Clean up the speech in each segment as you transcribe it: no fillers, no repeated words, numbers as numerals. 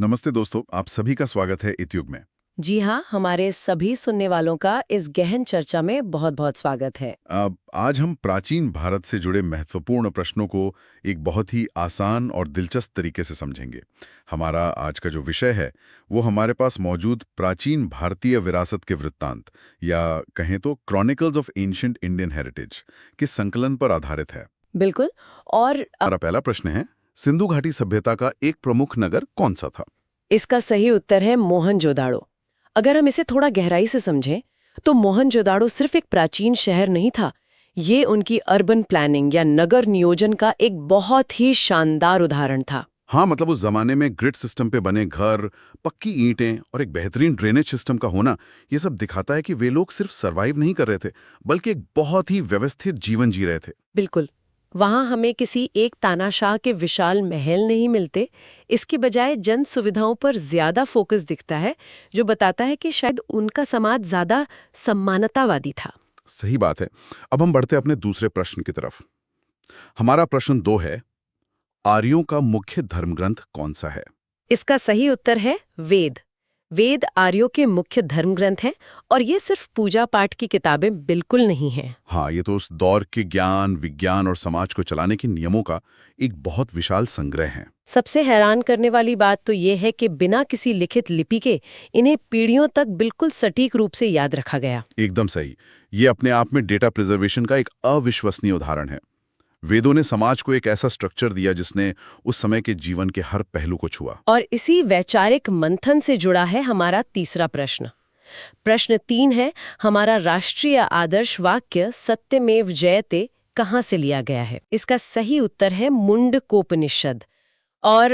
नमस्ते दोस्तों, आप सभी का स्वागत है इत्युग में। जी हाँ, हमारे सभी सुनने वालों का इस गहन चर्चा में बहुत-बहुत स्वागत है। आज हम प्राचीन भारत से जुड़े महत्वपूर्ण प्रश्नों को एक बहुत ही आसान और दिलचस्प तरीके से समझेंगे। हमारा आज का जो विषय है, वो हमारे पास मौजूद प्राचीन भारतीय विरासत के वृत्तांत या कहें तो chronicles of ancient Indian heritage के संकलन पर आधारित है। बिल्कुल। और हमारा पहला प्रश्न है, सिंधु घाटी सभ्यता का एक प्रमुख नगर कौन सा था? इसका सही उत्तर है मोहनजोदाड़ो। अगर हम इसे थोड़ा गहराई से समझें, तो मोहनजोदाड़ो सिर्फ एक प्राचीन शहर नहीं था। ये उनकी अर्बन प्लानिंग या नगर नियोजन का एक बहुत ही शानदार उदाहरण था। हाँ, मतलब उस जमाने में ग्रिड सिस्टम पे बने घर, पक्की ईंटें और एक बेहतरीन ड्रेनेज सिस्टम का होना, ये सब दिखाता है कि वे लोग सिर्फ सरवाइव नहीं कर रहे थे, बल्कि एक बहुत ही व्यवस्थित जीवन जी रहे थे। बिल्कुल। वहाँ हमें किसी एक तानाशाह के विशाल महल नहीं मिलते, इसके बजाय जन सुविधाओं पर ज्यादा फोकस दिखता है, जो बताता है कि शायद उनका समाज ज्यादा सम्मानतावादी था। सही बात है। अब हम बढ़ते अपने दूसरे प्रश्न की तरफ। हमारा प्रश्न 2 है, आर्यों का मुख्य धर्म ग्रंथ कौन सा है? इसका सही उत्तर है वेद। वेद आर्यों के मुख्य धर्म ग्रंथ हैं और ये सिर्फ पूजा पाठ की किताबें बिल्कुल नहीं हैं। हाँ, ये तो उस दौर के ज्ञान, विज्ञान और समाज को चलाने के नियमों का एक बहुत विशाल संग्रह है। सबसे हैरान करने वाली बात तो ये है कि बिना किसी लिखित लिपि के इन्हें पीढ़ियों तक बिल्कुल सटीक रूप से याद रखा गया। एकदम सही। ये अपने आप में डेटा प्रिजर्वेशन का एक अविश्वसनीय उदाहरण है। वेदों ने समाज को एक ऐसा स्ट्रक्चर दिया जिसने उस समय के जीवन के हर पहलू को छुआ। और इसी वैचारिक मंथन से जुड़ा है हमारा तीसरा प्रश्न। प्रश्न 3 है, हमारा राष्ट्रीय आदर्श वाक्य सत्यमेव जयते कहाँ से लिया गया है? इसका सही उत्तर है मुंडकोपनिषद। और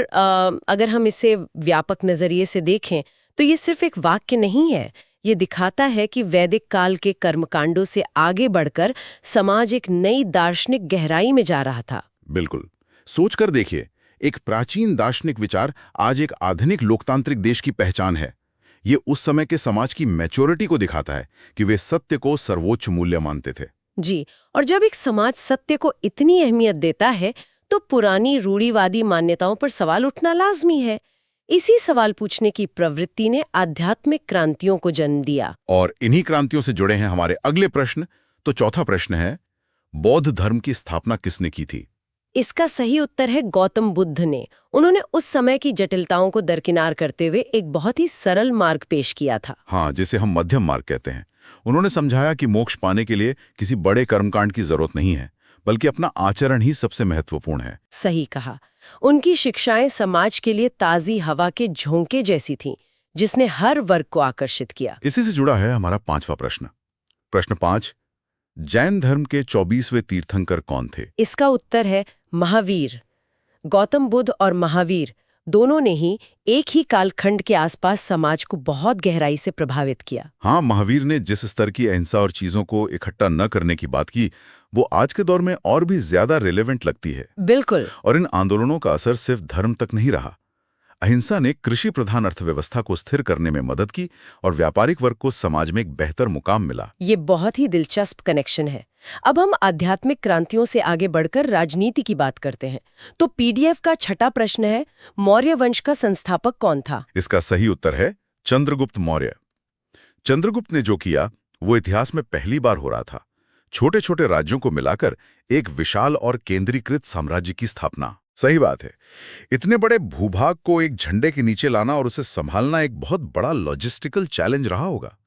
अगर हम इसे व्यापक नजरिए से देखें, तो ये सिर्फ एक वाक्य नहीं है। ये दिखाता है कि वैदिक काल के कर्मकांडों से आगे बढ़कर समाज एक नई दार्शनिक गहराई में जा रहा था। बिल्कुल। सोचकर देखिए, एक प्राचीन दार्शनिक विचार आज एक आधुनिक लोकतांत्रिक देश की पहचान है। ये उस समय के समाज की मैच्योरिटी को दिखाता है कि वे सत्य को सर्वोच्च मूल्य मानते थे। जी। और जब एक समाज सत्य को इतनी अहमियत देता है, तो पुरानी रूढ़िवादी मान्यताओं पर सवाल उठना लाजमी है। इसी सवाल पूछने की प्रवृत्ति ने आध्यात्मिक क्रांतियों को जन्म दिया। और इन्हीं क्रांतियों से जुड़े हैं हमारे अगले प्रश्न। तो चौथा प्रश्न है, बौद्ध धर्म की स्थापना किसने की थी? इसका सही उत्तर है गौतम बुद्ध ने। उन्होंने उस समय की जटिलताओं को दरकिनार करते हुए एक बहुत ही सरल मार्ग पेश किया था। हाँ, जिसे हम मध्यम मार्ग कहते हैं। उन्होंने समझाया कि मोक्ष पाने के लिए किसी बड़े कर्मकांड की जरूरत नहीं है, बल्कि अपना आचरण ही सबसे महत्वपूर्ण है। सही कहा। उनकी शिक्षाएं समाज के लिए ताजी हवा के झोंके जैसी थीं, जिसने हर वर्ग को आकर्षित किया। इसी से जुड़ा है हमारा 5वां प्रश्न। प्रश्न 5, जैन धर्म के 24वें तीर्थंकर कौन थे? इसका उत्तर है महावीर। गौतम बुद्ध और महावीर दोनों ने ही एक ही कालखंड के आसपास समाज को बहुत गहराई से प्रभावित किया। हाँ, महावीर ने जिस स्तर की अहिंसा और चीजों को इकट्ठा न करने की बात की, वो आज के दौर में और भी ज्यादा रिलेवेंट लगती है। बिल्कुल। और इन आंदोलनों का असर सिर्फ धर्म तक नहीं रहा। अहिंसा ने कृषि प्रधान अर्थव्यवस्था को स्थिर करने में मदद की और व्यापारिक वर्ग को समाज में एक बेहतर मुकाम मिला। ये बहुत ही दिलचस्प कनेक्शन है। अब हम आध्यात्मिक क्रांतियों से आगे बढ़कर राजनीति की बात करते हैं। तो पीडीएफ का छठा प्रश्न है, मौर्य वंश का संस्थापक कौन था? इसका सही उत्तर है चंद्रगुप्त मौर्य। चंद्रगुप्त ने जो किया, वो इतिहास में पहली बार हो रहा था। छोटे छोटे राज्यों को मिलाकर एक विशाल और केंद्रीकृत साम्राज्य की स्थापना। सही बात है। इतने बड़े भूभाग को एक झंडे के नीचे लाना और उसे संभालना एक बहुत बड़ा लॉजिस्टिकल चैलेंज रहा होगा।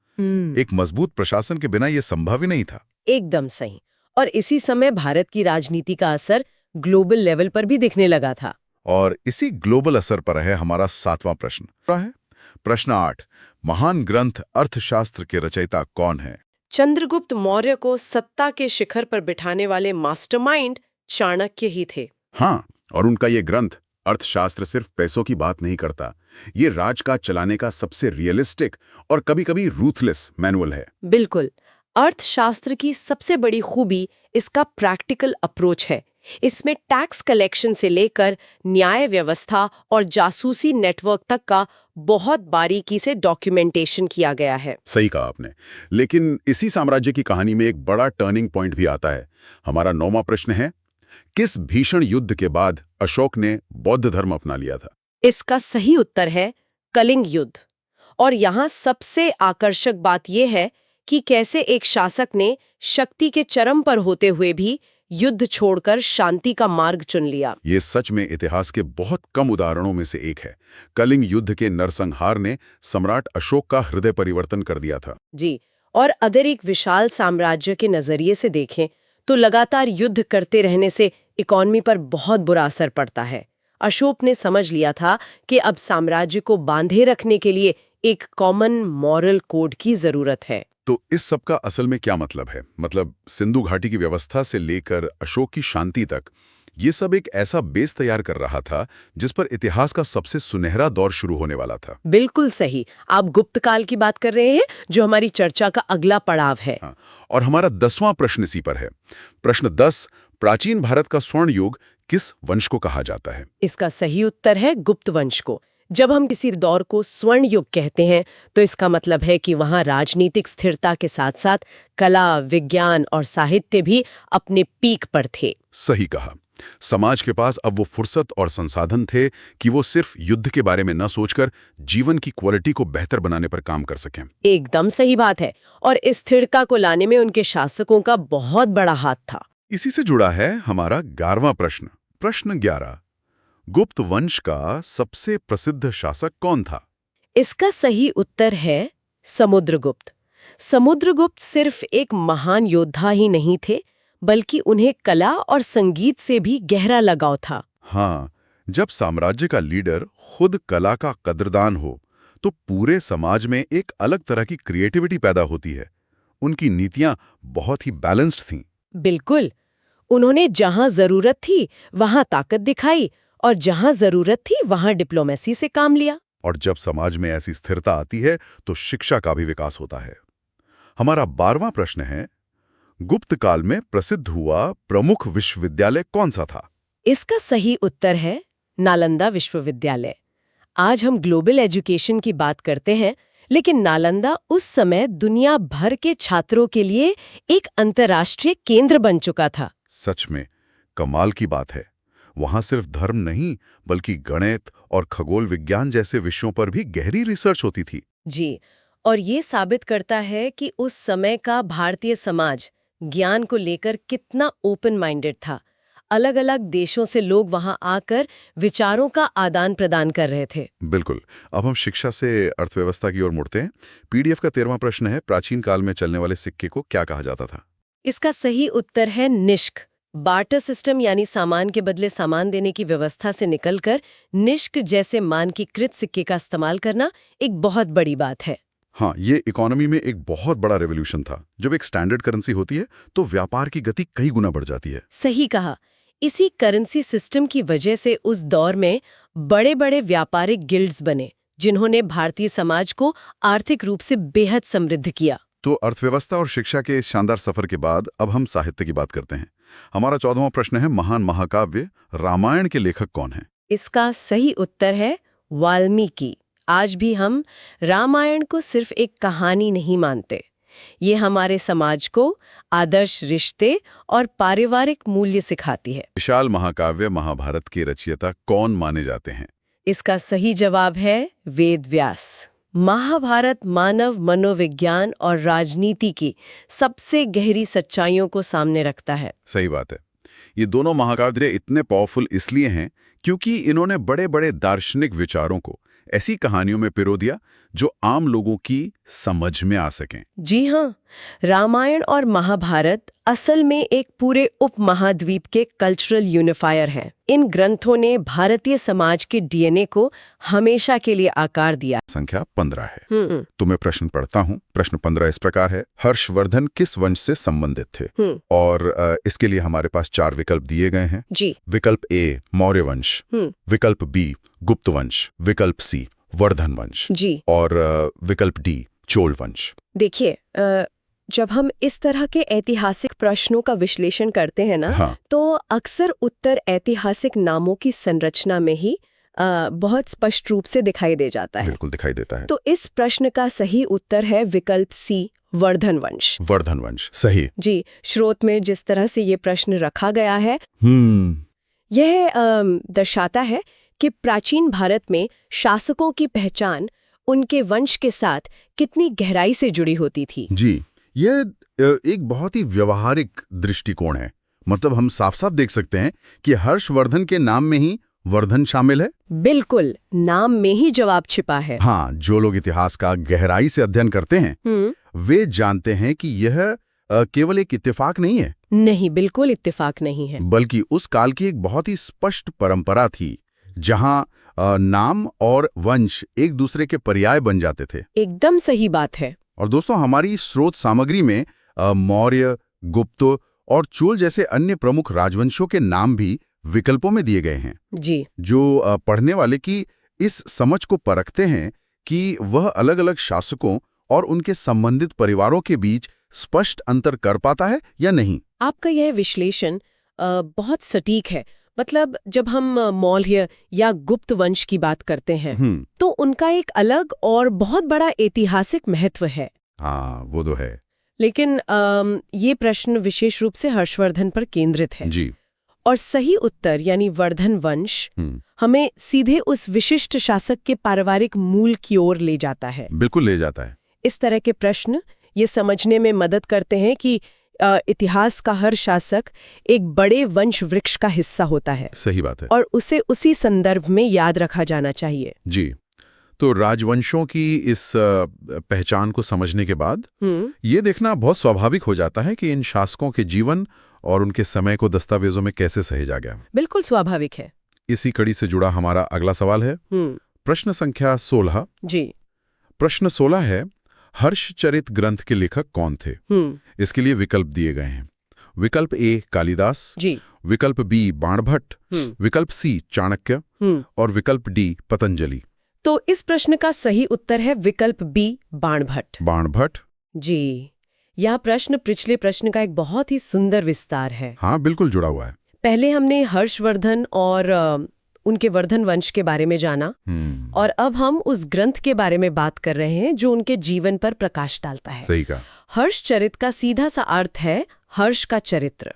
एक मजबूत प्रशासन के बिना यह संभव ही नहीं था। एकदम सही। और इसी समय भारत की राजनीति का असर ग्लोबल लेवल पर भी दिखने लगा था। और इसी ग्लोबल असर पर है हमारा 7वां प्रश्न। प्रश्न 8, महान ग्रंथ अर्थशास्त्र के रचयिता कौन है? चंद्रगुप्त मौर्य को सत्ता के शिखर पर बिठाने वाले मास्टरमाइंड चाणक्य ही थे। हाँ, और उनका ये ग्रंथ अर्थशास्त्र सिर्फ पैसों की बात नहीं करता, ये राजकाज चलाने का सबसे रियलिस्टिक और कभी-कभी रूथलेस मैनुअल है। बिल्कुल। अर्थशास्त्र की सबसे बड़ी खूबी इसका प्रैक्टिकल अप्रोच है। इसमें टैक्स कलेक्शन से लेकर न्याय व्यवस्था और जासूसी नेटवर्क तक का बहुत बारीकी से डॉक्यूमेंटेशन किया गया है। सही कहा आपने। लेकिन इसी साम्राज्य की कहानी में एक बड़ा टर्निंग पॉइंट भी आता है। हमारा 9वां प्रश्न है, किस भीषण युद्ध के बाद अशोक ने बौद्ध धर्म अपना लिया था? इसका सही उत्तर है कलिंग युद्ध। और यहाँ सबसे आकर्षक बात यह है कि कैसे एक शासक ने शक्ति के चरम पर होते हुए भी युद्ध छोड़कर शांति का मार्ग चुन लिया। ये सच में इतिहास के बहुत कम उदाहरणों में से एक है। कलिंग युद्ध के नरसंहार ने सम्राट अशोक का हृदय परिवर्तन कर दिया था। जी, और अगर एक विशाल साम्राज्य के नजरिए से देखें तो लगातार युद्ध करते रहने से इकोनॉमी पर बहुत बुरा असर पड़ता है। अशोक ने समझ लिया था कि अब साम्राज्य को बांधे रखने के लिए एक कॉमन मॉरल कोड की जरूरत है। तो इस सब का असल में क्या मतलब है? मतलब सिंधु घाटी की व्यवस्था से लेकर अशोक की शांति तक, ये सब एक ऐसा बेस तैयार कर रहा था जिस पर इतिहास का सबसे सुनहरा दौर शुरू होने वाला था। बिल्कुल सही, आप गुप्त काल की बात कर रहे हैं, जो हमारी चर्चा का अगला पड़ाव है। हाँ, और हमारा 10वां प्रश्न इसी पर है। प्रश्न 10, प्राचीन भारत का स्वर्ण युग किस वंश को कहा जाता है? इसका सही उत्तर है गुप्त वंश को। जब हम किसी दौर को स्वर्ण युग कहते हैं तो इसका मतलब है कि वहाँ राजनीतिक स्थिरता के साथ साथ कला, विज्ञान और साहित्य भी अपने पीक पर थे। सही कहा। समाज के पास अब वो फुर्सत और संसाधन थे कि वो सिर्फ युद्ध के बारे में न सोचकर जीवन की क्वालिटी को बेहतर बनाने पर काम कर सकें। एकदम सही बात है, और इस स्थिरता को लाने में उनके शासकों का बहुत बड़ा हाथ था। इसी से जुड़ा है हमारा 11वां प्रश्न। प्रश्न 11, गुप्त वंश का सबसे प्रसिद्ध शासक कौन था? इसका सही उत्तर है समुद्रगुप्त। समुद्रगुप्त सिर्फ एक महान योद्धा ही नहीं थे, बल्कि उन्हें कला और संगीत से भी गहरा लगाव था। हाँ, जब साम्राज्य का लीडर खुद कला का कदरदान हो तो पूरे समाज में एक अलग तरह की क्रिएटिविटी पैदा होती है। उनकी नीतियां बहुत ही बैलेंस्ड थीं। बिल्कुल, उन्होंने जहां जरूरत थी वहां ताकत दिखाई और जहां जरूरत थी वहां डिप्लोमेसी से काम लिया। और जब समाज में ऐसी स्थिरता आती है तो शिक्षा का भी विकास होता है। हमारा 12वां प्रश्न है, गुप्त काल में प्रसिद्ध हुआ प्रमुख विश्वविद्यालय कौन सा था? इसका सही उत्तर है नालंदा विश्वविद्यालय। आज हम ग्लोबल एजुकेशन की बात करते हैं, लेकिन नालंदा उस समय दुनिया भर के छात्रों के लिए एक अंतर्राष्ट्रीय केंद्र बन चुका था। सच में कमाल की बात है। वहां सिर्फ धर्म नहीं, बल्कि गणित और खगोल विज्ञान जैसे विषयों पर भी गहरी रिसर्च होती थी। जी, और ये साबित करता है कि उस समय का भारतीय समाज ज्ञान को लेकर कितना ओपन माइंडेड था। अलग अलग देशों से लोग वहां आकर विचारों का आदान प्रदान कर रहे थे। बिल्कुल। अब हम शिक्षा से अर्थव्यवस्था की ओर मुड़ते हैं। पीडीएफ का 13वां प्रश्न है, प्राचीन काल में चलने वाले सिक्के को क्या कहा जाता था? इसका सही उत्तर है निष्क। बार्टर सिस्टम यानी सामान के बदले सामान देने की व्यवस्था से निकलकर निष्क जैसे मानकीकृत सिक्के का इस्तेमाल करना एक बहुत बड़ी बात है। हाँ, ये इकोनॉमी में एक बहुत बड़ा रेवोल्यूशन था। जब एक स्टैंडर्ड करेंसी होती है तो व्यापार की गति कई गुना बढ़ जाती है। सही कहा। इसी करेंसी सिस्टम की वजह से उस दौर में बड़े बड़े व्यापारिक गिल्ड्स बने, जिन्होंने भारतीय समाज को आर्थिक रूप से बेहद समृद्ध किया। तो अर्थव्यवस्था और शिक्षा के इस शानदार सफर के बाद अब हम साहित्य की बात करते हैं। हमारा 14वां प्रश्न है, महान महाकाव्य रामायण के लेखक कौन हैं? इसका सही उत्तर है वाल्मीकि। आज भी हम रामायण को सिर्फ एक कहानी नहीं मानते। ये हमारे समाज को आदर्श रिश्ते और पारिवारिक मूल्य सिखाती है। विशाल महाकाव्य महाभारत के रचयिता कौन माने जाते हैं? इसका सही जवाब है वेद व्यास। महाभारत मानव मनोविज्ञान और राजनीति की सबसे गहरी सच्चाइयों को सामने रखता है। सही बात है। ये दोनों महाकाव्य इतने पावरफुल इसलिए हैं क्योंकि इन्होंने बड़े बड़े दार्शनिक विचारों को ऐसी कहानियों में पिरो दिया जो आम लोगों की समझ में आ सकें। जी हाँ, रामायण और महाभारत असल में एक पूरे उपमहाद्वीप के कल्चरल यूनिफायर हैं। इन ग्रंथों ने भारतीय समाज के डीएनए को हमेशा के लिए आकार दिया। संख्या 15 है। तो मैं प्रश्न पढ़ता हूँ। प्रश्न 15 इस प्रकार है, हर्षवर्धन किस वंश से संबंधित थे? और इसके लिए हमारे पास 4 विकल्प दिए गए हैं। जी। विकल्प ए मौर्य वंश, विकल्प बी गुप्त वंश, विकल्प सी वर्धन वंश जी, और विकल्प डी चोल वंश। देखिए, जब हम इस तरह के ऐतिहासिक प्रश्नों का विश्लेषण करते हैं ना, हाँ। तो अक्सर उत्तर ऐतिहासिक नामों की संरचना में ही बहुत स्पष्ट रूप से दिखाई दे जाता है। बिल्कुल दिखाई देता है। तो इस प्रश्न का सही उत्तर है विकल्प सी वर्धन वंश। वर्धन वंश सही। जी, स्रोत में जिस तरह से ये प्रश्न रखा गया है, यह दर्शाता है कि प्राचीन भारत में शासकों की पहचान उनके वंश के साथ कितनी गहराई से जुड़ी होती थी। जी, यह एक बहुत ही व्यवहारिक दृष्टिकोण है। मतलब हम साफ साफ देख सकते हैं कि हर्षवर्धन के नाम में ही वर्धन शामिल है। बिल्कुल, नाम में ही जवाब छिपा है। हाँ, जो लोग इतिहास का गहराई से अध्ययन करते हैं वे जानते हैं कि यह केवल एक इत्तेफाक नहीं है। नहीं, बिल्कुल इत्तेफाक नहीं है। बल्कि उस काल की एक बहुत ही स्पष्ट परंपरा थी जहां नाम और वंश एक दूसरे के पर्याय बन जाते थे। एकदम सही बात है। और दोस्तों, हमारी स्रोत सामग्री में मौर्य, गुप्त और चोल जैसे अन्य प्रमुख राजवंशों के नाम भी विकल्पों में दिए गए हैं, जी, जो पढ़ने वाले की इस समझ को परखते हैं कि वह अलग-अलग शासकों और उनके संबंधित परिवारों के बीच स्पष्ट अंतर कर पाता है या नहीं। आपका यह विश्लेषण बहुत सटीक है। मतलब जब हम मौर्य या गुप्त वंश की बात करते हैं तो उनका एक अलग और बहुत बड़ा ऐतिहासिक महत्व है। हाँ, वो तो है। लेकिन ये प्रश्न विशेष रूप से हर्षवर्धन पर केंद्रित है। जी। और सही उत्तर यानी वर्धन वंश हमें सीधे उस विशिष्ट शासक के पारिवारिक मूल की ओर ले जाता है। बिल्कुल ले जाता है। इस तरह के प्रश्न ये समझने में मदद करते हैं कि इतिहास का हर शासक एक बड़े वंश वृक्ष का हिस्सा होता है। सही बात है। और उसे उसी संदर्भ में याद रखा जाना चाहिए। जी, तो राजवंशों की इस पहचान को समझने के बाद ये देखना बहुत स्वाभाविक हो जाता है कि इन शासकों के जीवन और उनके समय को दस्तावेजों में कैसे सहेजा गया। बिल्कुल स्वाभाविक है। इसी कड़ी से जुड़ा हमारा अगला सवाल है प्रश्न संख्या 16। जी। प्रश्न 16 है, हर्षचरित ग्रंथ के लेखक कौन थे? इसके लिए विकल्प दिए गए हैं। विकल्प ए कालिदास, जी। विकल्प बी बाणभट्ट, विकल्प सी चाणक्य और विकल्प डी पतंजलि। तो इस प्रश्न का सही उत्तर है विकल्प बी बाणभट्ट। बाणभट्ट। जी, यह प्रश्न पिछले प्रश्न का एक बहुत ही सुंदर विस्तार है। हाँ, बिल्कुल जुड़ा हुआ है। पहले हमने हर्षवर्धन और उनके वर्धन वंश के बारे में जाना और अब हम उस ग्रंथ के बारे में बात कर रहे हैं जो उनके जीवन पर प्रकाश डालता है। सही कहा। हर्षचरित का सीधा सा अर्थ है हर्ष का चरित्र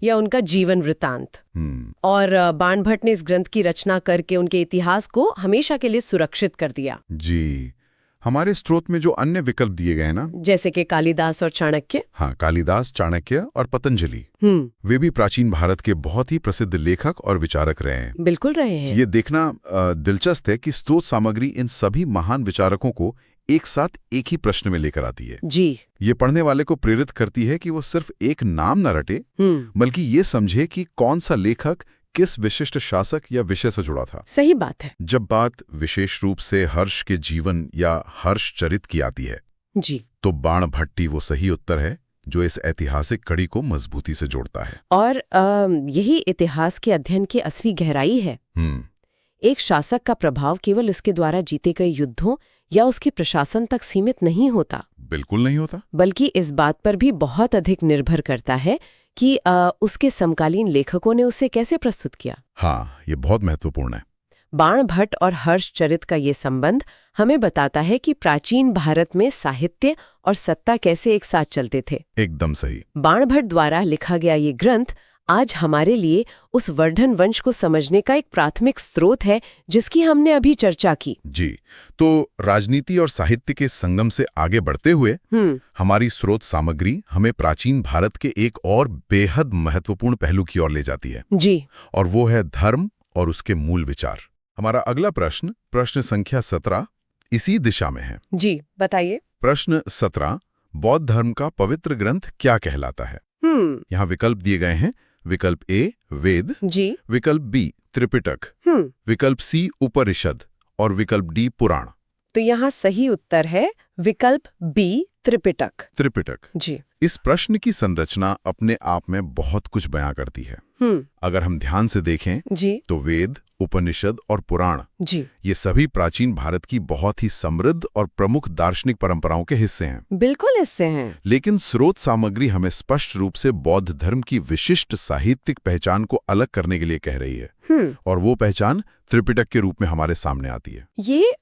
या उनका जीवन वृतांत। और बाणभट्ट ने इस ग्रंथ की रचना करके उनके इतिहास को हमेशा के लिए सुरक्षित कर दिया। जी, हमारे स्रोत में जो अन्य विकल्प दिए गए हैं ना, जैसे कि कालिदास और चाणक्य। हाँ, कालिदास, चाणक्य और पतंजलि, वे भी प्राचीन भारत के बहुत ही प्रसिद्ध लेखक और विचारक रहे हैं। बिल्कुल रहे हैं। ये देखना दिलचस्प है कि स्रोत सामग्री इन सभी महान विचारकों को एक साथ एक ही प्रश्न में लेकर आती है। जी। ये पढ़ने वाले को प्रेरित करती है कि वो सिर्फ एक नाम न रटे, बल्कि ये समझे कि कौन सा लेखक किस विशिष्ट शासक या विषय से जुड़ा था। सही बात है। जब बात विशेष रूप से हर्ष के जीवन या हर्षचरित की आती है, जी, तो बाणभट्टी वो सही उत्तर है जो इस ऐतिहासिक कड़ी को मजबूती से जोड़ता है। और यही इतिहास के अध्ययन की असली गहराई है। एक शासक का प्रभाव केवल उसके द्वारा जीते गए युद्धों या उसके प्रशासन तक सीमित नहीं होता। बिल्कुल नहीं होता। बल्कि इस बात पर भी बहुत अधिक निर्भर करता है कि उसके समकालीन लेखकों ने उसे कैसे प्रस्तुत किया। हाँ, ये बहुत महत्वपूर्ण है। बाणभट्ट और हर्षचरित का ये संबंध हमें बताता है कि प्राचीन भारत में साहित्य और सत्ता कैसे एक साथ चलते थे। एकदम सही। बाणभट्ट द्वारा लिखा गया ये ग्रंथ आज हमारे लिए उस वर्धन वंश को समझने का एक प्राथमिक स्रोत है जिसकी हमने अभी चर्चा की। जी, तो राजनीति और साहित्य के संगम से आगे बढ़ते हुए हमारी स्रोत सामग्री हमें प्राचीन भारत के एक और बेहद महत्वपूर्ण पहलू की ओर ले जाती है। जी। और वो है धर्म और उसके मूल विचार। हमारा अगला प्रश्न, प्रश्न संख्या 17, इसी दिशा में है। जी, बताइए। प्रश्न 17, बौद्ध धर्म का पवित्र ग्रंथ क्या कहलाता है? यहाँ विकल्प दिए गए हैं। विकल्प ए वेद, जी। विकल्प बी त्रिपिटक, विकल्प सी उपनिषद और विकल्प डी पुराण। तो यहाँ सही उत्तर है विकल्प बी त्रिपिटक। त्रिपिटक। जी। इस प्रश्न की संरचना अपने आप में बहुत कुछ बयां करती है। अगर हम ध्यान से देखें जी, तो वेद, उपनिषद और पुराण, जी, ये सभी प्राचीन भारत की बहुत ही समृद्ध और प्रमुख दार्शनिक परंपराओं के हिस्से हैं। बिल्कुल हिस्से हैं। लेकिन स्रोत सामग्री हमें स्पष्ट रूप से बौद्ध धर्म की विशिष्ट साहित्यिक पहचान को अलग करने के लिए कह रही है। और वो पहचान त्रिपिटक के रूप में हमारे सामने आती है। ये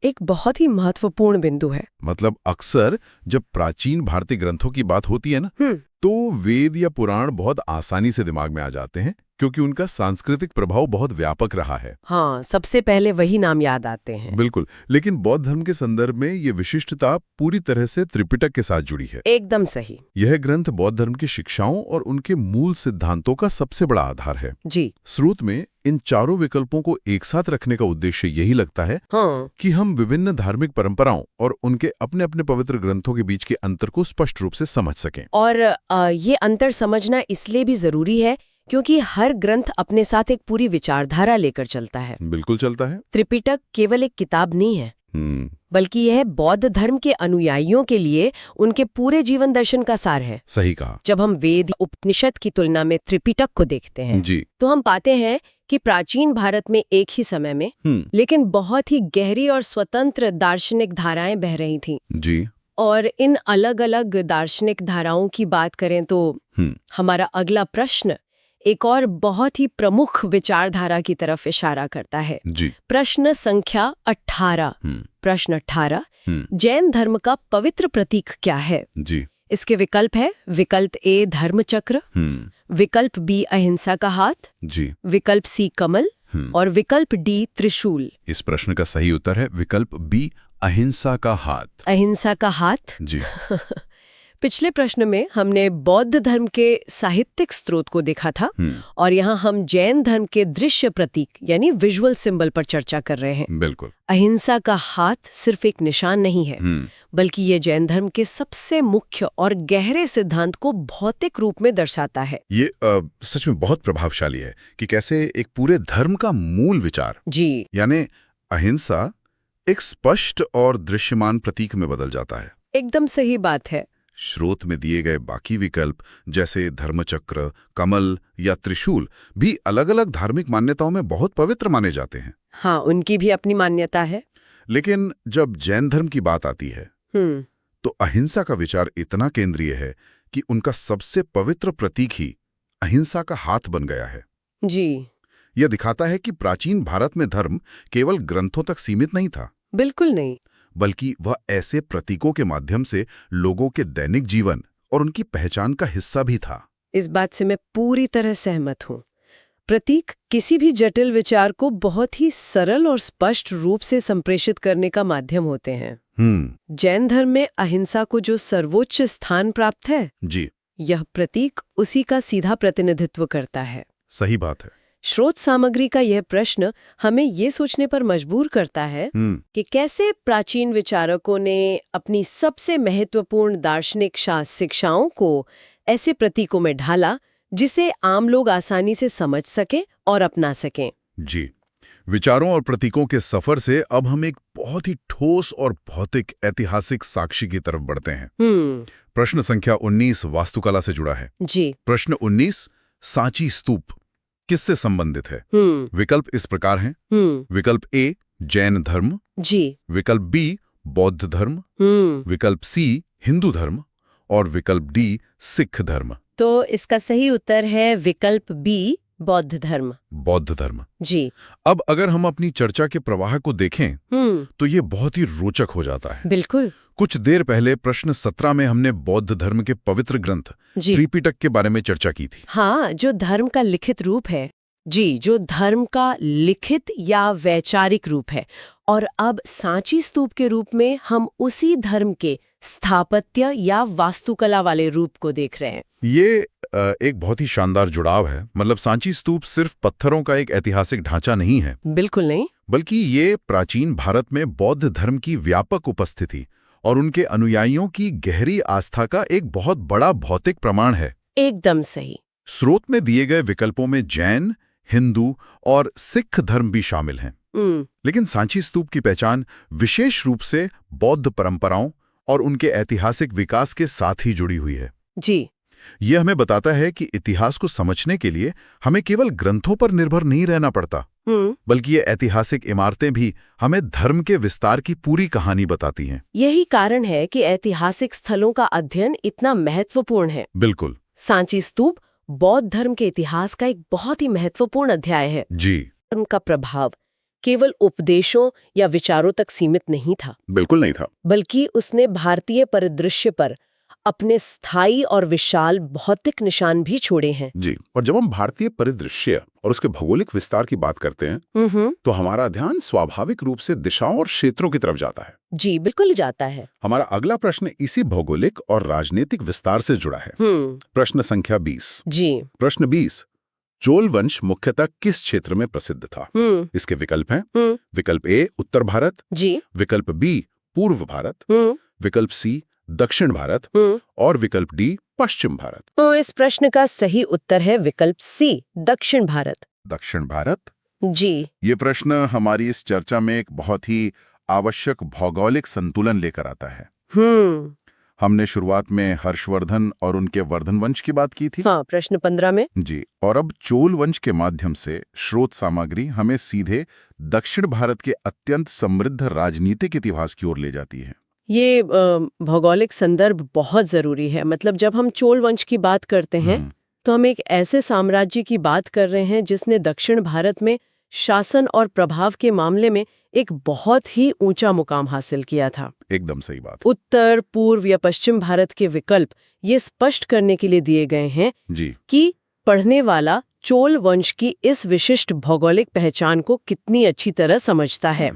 एक बहुत ही महत्वपूर्ण बिंदु है। मतलब अक्सर जब प्राचीन भारतीय ग्रंथों की बात होती है ना, तो वेद या पुराण बहुत आसानी से दिमाग में आ जाते हैं क्योंकि उनका सांस्कृतिक प्रभाव बहुत व्यापक रहा है। हाँ, सबसे पहले वही नाम याद आते हैं। बिल्कुल, लेकिन बौद्ध धर्म के संदर्भ में ये विशिष्टता पूरी तरह से त्रिपिटक के साथ जुड़ी है। एकदम सही। यह ग्रंथ बौद्ध धर्म की शिक्षाओं और उनके मूल सिद्धांतों का सबसे बड़ा आधार है। जी स्रोत में इन चारों विकल्पों को एक साथ रखने का उद्देश्य यही लगता है हाँ, कि हम विभिन्न धार्मिक परंपराओं और उनके अपने अपने पवित्र ग्रंथों के बीच के अंतर को स्पष्ट रूप से समझ सकें। और ये अंतर समझना इसलिए भी जरूरी है क्योंकि हर ग्रंथ अपने साथ एक पूरी विचारधारा लेकर चलता है। बिल्कुल चलता है। त्रिपिटक केवल एक किताब नहीं है, बल्कि यह बौद्ध धर्म के अनुयायियों के लिए उनके पूरे जीवन दर्शन का सार है। सही कहा। जब हम वेद उपनिषद की तुलना में त्रिपिटक को देखते हैं जी। तो हम पाते हैं कि प्राचीन भारत में एक ही समय में लेकिन बहुत ही गहरी और स्वतंत्र दार्शनिक धाराएं बह रही थीं। जी। और इन अलग अलग दार्शनिक धाराओं की बात करें तो हमारा अगला प्रश्न एक और बहुत ही प्रमुख विचारधारा की तरफ इशारा करता है। जी। प्रश्न संख्या 18। प्रश्न 18, जैन धर्म का पवित्र प्रतीक क्या है? जी। इसके विकल्प है विकल्प ए धर्मचक्र, विकल्प बी अहिंसा का हाथ, जी। विकल्प सी कमल और विकल्प डी त्रिशूल। इस प्रश्न का सही उत्तर है विकल्प बी अहिंसा का हाथ। अहिंसा का हाथ। जी। पिछले प्रश्न में हमने बौद्ध धर्म के साहित्यिक स्रोत को देखा था और यहाँ हम जैन धर्म के दृश्य प्रतीक यानी विजुअल सिंबल पर चर्चा कर रहे हैं। बिल्कुल। अहिंसा का हाथ सिर्फ एक निशान नहीं है, बल्कि ये जैन धर्म के सबसे मुख्य और गहरे सिद्धांत को भौतिक रूप में दर्शाता है। ये सच में बहुत प्रभावशाली है कि कैसे एक पूरे धर्म का मूल विचार जी यानी अहिंसा एक स्पष्ट और दृश्यमान प्रतीक में बदल जाता है। एकदम सही बात है। स्रोत में दिए गए बाकी विकल्प जैसे धर्मचक्र, कमल या त्रिशूल भी अलग अलग धार्मिक मान्यताओं में बहुत पवित्र माने जाते हैं। हाँ, उनकी भी अपनी मान्यता है। लेकिन जब जैन धर्म की बात आती है तो अहिंसा का विचार इतना केंद्रीय है कि उनका सबसे पवित्र प्रतीक ही अहिंसा का हाथ बन गया है। जी। यह दिखाता है कि प्राचीन भारत में धर्म केवल ग्रंथों तक सीमित नहीं था। बिल्कुल नहीं। बल्कि वह ऐसे प्रतीकों के माध्यम से लोगों के दैनिक जीवन और उनकी पहचान का हिस्सा भी था। इस बात से मैं पूरी तरह सहमत हूँ। प्रतीक किसी भी जटिल विचार को बहुत ही सरल और स्पष्ट रूप से संप्रेषित करने का माध्यम होते हैं। जैन धर्म में अहिंसा को जो सर्वोच्च स्थान प्राप्त है, जी, यह प्रतीक उसी का सीधा प्रतिनिधित्व करता है। सही बात है। स्रोत सामग्री का यह प्रश्न हमें ये सोचने पर मजबूर करता है कि कैसे प्राचीन विचारकों ने अपनी सबसे महत्वपूर्ण दार्शनिक शिक्षाओं को ऐसे प्रतीकों में ढाला जिसे आम लोग आसानी से समझ सकें और अपना सकें। जी। विचारों और प्रतीकों के सफर से अब हम एक बहुत ही ठोस और भौतिक ऐतिहासिक साक्षी की तरफ बढ़ते हैं। प्रश्न संख्या 19 वास्तुकला से जुड़ा है। जी। प्रश्न 19, सांची स्तूप किससे संबंधित है? विकल्प इस प्रकार हैं। विकल्प ए जैन धर्म, जी, विकल्प बी बौद्ध धर्म, विकल्प सी हिंदू धर्म और विकल्प डी सिख धर्म। तो इसका सही उत्तर है विकल्प बी बौद्ध धर्म। बौद्ध धर्म, जी। अब अगर हम अपनी चर्चा के प्रवाह को देखें तो ये बहुत ही रोचक हो जाता है। बिल्कुल। कुछ देर पहले प्रश्न 17 में हमने बौद्ध धर्म के पवित्र ग्रंथ त्रिपिटक के बारे में चर्चा की थी। हाँ, जो धर्म का लिखित रूप है। जी, जो धर्म का लिखित या वैचारिक रूप है। और अब सांची स्तूप के रूप में हम उसी धर्म के स्थापत्य या वास्तुकला वाले रूप को देख रहे हैं। ये एक बहुत ही शानदार जुड़ाव है। मतलब सांची स्तूप सिर्फ पत्थरों का एक ऐतिहासिक ढांचा नहीं है। बिल्कुल नहीं। बल्कि ये प्राचीन भारत में बौद्ध धर्म की व्यापक उपस्थिति और उनके अनुयायियों की गहरी आस्था का एक बहुत बड़ा भौतिक प्रमाण है। एकदम सही। स्रोत में दिए गए विकल्पों में जैन, हिंदू और सिख धर्म भी शामिल हैं। लेकिन सांची स्तूप की पहचान विशेष रूप से बौद्ध परंपराओं और उनके ऐतिहासिक विकास के साथ ही जुड़ी हुई है। जी। यह हमें बताता है कि इतिहास को समझने के लिए हमें केवल ग्रंथों पर निर्भर नहीं रहना पड़ता, बल्कि ये ऐतिहासिक इमारतें भी हमें धर्म के विस्तार की पूरी कहानी बताती हैं। यही कारण है कि ऐतिहासिक स्थलों का अध्ययन इतना महत्वपूर्ण है। बिल्कुल। सांची स्तूप बौद्ध धर्म के इतिहास का एक बहुत ही महत्वपूर्ण अध्याय है। जी। उनका प्रभाव केवल उपदेशों या विचारों तक सीमित नहीं था। बिल्कुल नहीं था। बल्कि उसने भारतीय परिदृश्य पर अपने स्थायी और विशाल भौतिक निशान भी छोड़े हैं। जी, और जब हम भारतीय परिदृश्य और उसके भौगोलिक विस्तार की बात करते हैं तो हमारा ध्यान स्वाभाविक रूप से दिशाओं और क्षेत्रों की तरफ जाता है। जी बिल्कुल जाता है। हमारा अगला प्रश्न इसी भौगोलिक और राजनीतिक विस्तार से जुड़ा है। प्रश्न संख्या 20। जी। प्रश्न 20, चोल वंश मुख्यतः किस क्षेत्र में प्रसिद्ध था? इसके विकल्प हैं विकल्प ए उत्तर भारत, जी। विकल्प बी पूर्व भारत, विकल्प सी दक्षिण भारत और विकल्प डी पश्चिम भारत। तो इस प्रश्न का सही उत्तर है विकल्प सी दक्षिण भारत। दक्षिण भारत? जी। ये प्रश्न हमारी इस चर्चा में एक बहुत ही आवश्यक भौगोलिक संतुलन लेकर आता है। हमने शुरुआत में हर्षवर्धन और उनके वर्धन वंश की बात की थी। हाँ, प्रश्न 15 में। जी, और अब चोल वंश के माध्यम से स्रोत सामग्री हमें सीधे दक्षिण भारत के अत्यंत समृद्ध राजनीतिक इतिहास की ओर ले जाती है। ये भौगोलिक संदर्भ बहुत जरूरी है। मतलब जब हम चोल वंश की बात करते हैं तो हम एक ऐसे साम्राज्य की बात कर रहे हैं जिसने दक्षिण भारत में शासन और प्रभाव के मामले में एक बहुत ही ऊंचा मुकाम हासिल किया था। एकदम सही बात। उत्तर, पूर्व या पश्चिम भारत के विकल्प ये स्पष्ट करने के लिए दिए गए हैं जी कि पढ़ने वाला चोल वंश की इस विशिष्ट भौगोलिक पहचान को कितनी अच्छी तरह समझता है।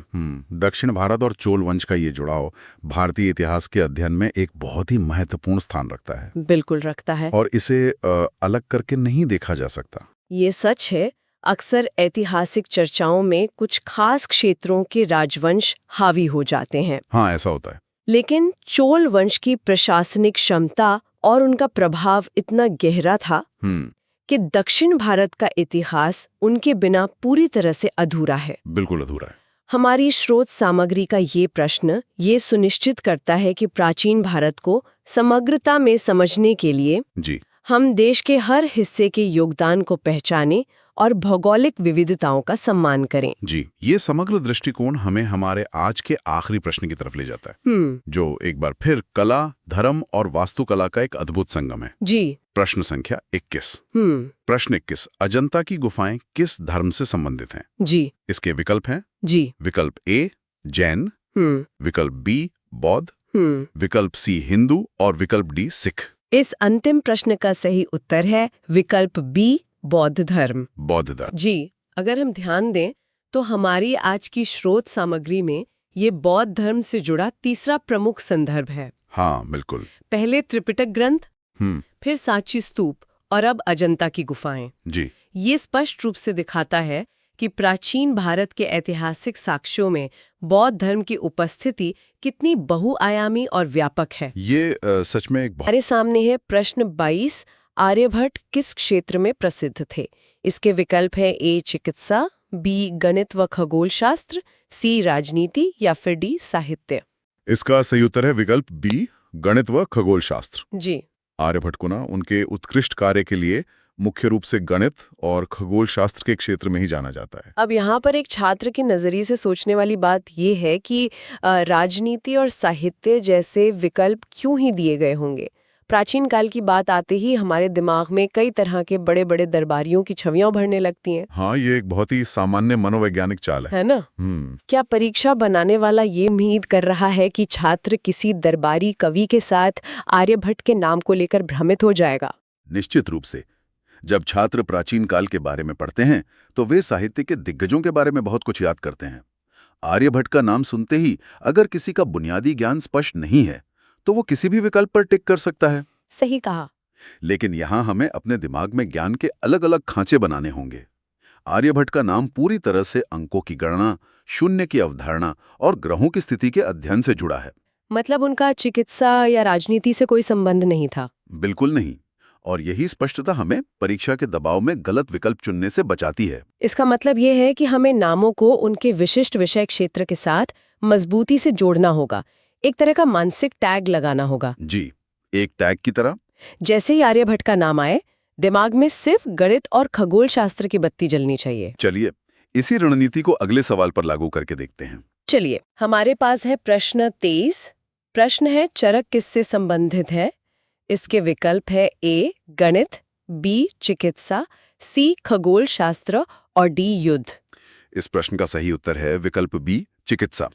दक्षिण भारत और चोल वंश का ये जुड़ाव भारतीय इतिहास के अध्ययन में एक बहुत ही महत्वपूर्ण स्थान रखता है। बिल्कुल रखता है। और इसे अलग करके नहीं देखा जा सकता। ये सच है। अक्सर ऐतिहासिक चर्चाओं में कुछ खास क्षेत्रों के राजवंश हावी हो जाते हैं। हाँ, ऐसा होता है। लेकिन चोल वंश की प्रशासनिक क्षमता और उनका प्रभाव इतना गहरा था कि दक्षिण भारत का इतिहास उनके बिना पूरी तरह से अधूरा है। बिल्कुल अधूरा है। हमारी स्रोत सामग्री का ये प्रश्न ये सुनिश्चित करता है कि प्राचीन भारत को समग्रता में समझने के लिए जी हम देश के हर हिस्से के योगदान को पहचानें और भौगोलिक विविधताओं का सम्मान करें। जी, ये समग्र दृष्टिकोण हमें हमारे आज के आखिरी प्रश्न की तरफ ले जाता है, जो एक बार फिर कला, धर्म और वास्तुकला का एक अद्भुत संगम है। जी। प्रश्न संख्या 21। प्रश्न 21, अजंता की गुफाएं किस धर्म से संबंधित हैं? जी। इसके विकल्प हैं जी। विकल्प ए जैन, विकल्प बी बौद्ध, विकल्प सी हिंदू और विकल्प डी सिख। इस अंतिम प्रश्न का सही उत्तर है विकल्प बी बौद्ध धर्म। बौद्ध धर्म। जी, अगर हम ध्यान दें तो हमारी आज की स्रोत सामग्री में ये बौद्ध धर्म से जुड़ा तीसरा प्रमुख संदर्भ है। हाँ बिल्कुल। पहले त्रिपिटक ग्रंथ, फिर सांची स्तूप और अब अजंता की गुफाएं। जी। ये स्पष्ट रूप से दिखाता है कि प्राचीन भारत के ऐतिहासिक साक्ष्यों में बौद्ध धर्म की उपस्थिति कितनी बहुआयामी और व्यापक है। ये सच में एक हमारे सामने है प्रश्न 22, आर्यभट्ट किस क्षेत्र में प्रसिद्ध थे? इसके विकल्प है ए चिकित्सा, बी गणित व खगोल शास्त्र, सी राजनीति या फिर डी साहित्य। इसका सही उत्तर है विकल्प बी गणित व खगोल शास्त्र। जी। आर्यभट्ट को ना उनके उत्कृष्ट कार्य के लिए मुख्य रूप से गणित और खगोल शास्त्र के क्षेत्र में ही जाना जाता है। अब यहाँ पर एक छात्र के नजरिए से सोचने वाली बात ये है कि राजनीति और साहित्य जैसे विकल्प क्यों ही दिए गए होंगे? प्राचीन काल की बात आते ही हमारे दिमाग में कई तरह के बड़े बड़े दरबारियों की छवियां उभरने लगती हैं। हाँ, ये एक बहुत ही सामान्य मनोवैज्ञानिक चाल है ना? क्या परीक्षा बनाने वाला ये उम्मीद कर रहा है कि छात्र किसी दरबारी कवि के साथ आर्यभट्ट के नाम को लेकर भ्रमित हो जाएगा? निश्चित रूप से। जब छात्र प्राचीन काल के बारे में पढ़ते हैं तो वे साहित्य के दिग्गजों के बारे में बहुत कुछ याद करते हैं। आर्यभट्ट का नाम सुनते ही अगर किसी का बुनियादी ज्ञान स्पष्ट नहीं है तो वो किसी भी विकल्प पर टिक कर सकता है। सही कहा। लेकिन यहाँ हमें अपने दिमाग में ज्ञान के अलग अलग खांचे बनाने होंगे। आर्यभट्ट का नाम पूरी तरह से अंकों की गणना, शून्य की अवधारणा और ग्रहों की स्थिति के अध्ययन से जुड़ा है। मतलब उनका चिकित्सा या राजनीति से कोई संबंध नहीं था? बिल्कुल नहीं। और यही स्पष्टता हमें परीक्षा के दबाव में गलत विकल्प चुनने से बचाती है। इसका मतलब ये है कि हमें नामों को उनके विशिष्ट विषय क्षेत्र के साथ मजबूती से जोड़ना होगा, एक तरह का मानसिक टैग लगाना होगा। जी, एक टैग की तरह। जैसे ही आर्यभट्ट का नाम आए, दिमाग में सिर्फ गणित और खगोल शास्त्र की बत्ती जलनी चाहिए। चलिए इसी रणनीति को अगले सवाल पर लागू करके देखते हैं। चलिए, हमारे पास है प्रश्न 23। प्रश्न है चरक किससे संबंधित है? इसके विकल्प है ए गणित, बी चिकित्सा, सी खगोल शास्त्र और डी युद्ध। इस प्रश्न का सही उत्तर है विकल्प बी चिकित्सा।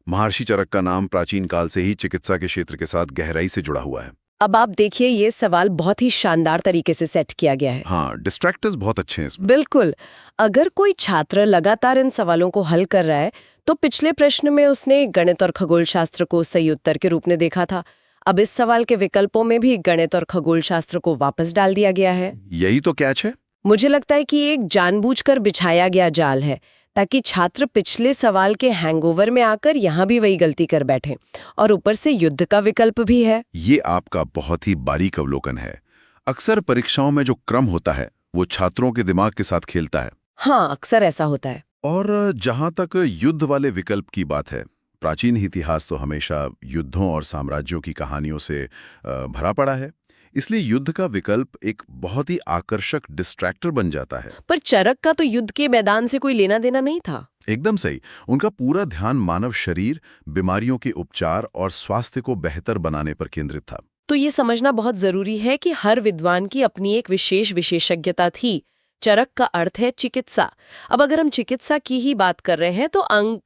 महर्षि चरक का नाम प्राचीन काल से ही चिकित्सा के क्षेत्र के साथ गहराई से जुड़ा हुआ है। अब आप देखिए, ये सवाल बहुत ही शानदार तरीके से सेट किया गया है। हाँ, डिस्ट्रैक्टर्स बहुत अच्छे हैं इसमें। बिल्कुल। अगर कोई छात्र लगातार इन सवालों को हल कर रहा है, तो पिछले प्रश्न में उसने गणित और खगोल शास्त्र को सही उत्तर के रूप में देखा था। अब इस सवाल के विकल्पों में भी गणित और खगोल शास्त्र को वापस डाल दिया गया है। यही तो कैच है। मुझे लगता है कि ये एक जानबूझकर बिछाया गया जाल है, ताकि छात्र पिछले सवाल के हैंगओवर में आकर यहाँ भी वही गलती कर बैठें। और ऊपर से युद्ध का विकल्प भी है। ये आपका बहुत ही बारीक अवलोकन है। अक्सर परीक्षाओं में जो क्रम होता है वो छात्रों के दिमाग के साथ खेलता है। हाँ, अक्सर ऐसा होता है। और जहां तक युद्ध वाले विकल्प की बात है, प्राचीन इतिहास तो हमेशा युद्धों और साम्राज्यों की कहानियों से भरा पड़ा है। इसलिए युद्ध का विकल्प एक बहुत ही आकर्षक डिस्ट्रैक्टर बन जाता है। पर चरक का तो युद्ध के मैदान से कोई लेना देना नहीं था। एकदम सही। उनका पूरा ध्यान मानव शरीर, बीमारियों के उपचार और स्वास्थ्य को बेहतर बनाने पर केंद्रित था। तो ये समझना बहुत जरूरी है कि हर विद्वान की अपनी एक विशेष विशेषज्ञता थी। चरक का अर्थ है चिकित्सा। अब अगर हम चिकित्सा की ही बात कर रहे हैं, तो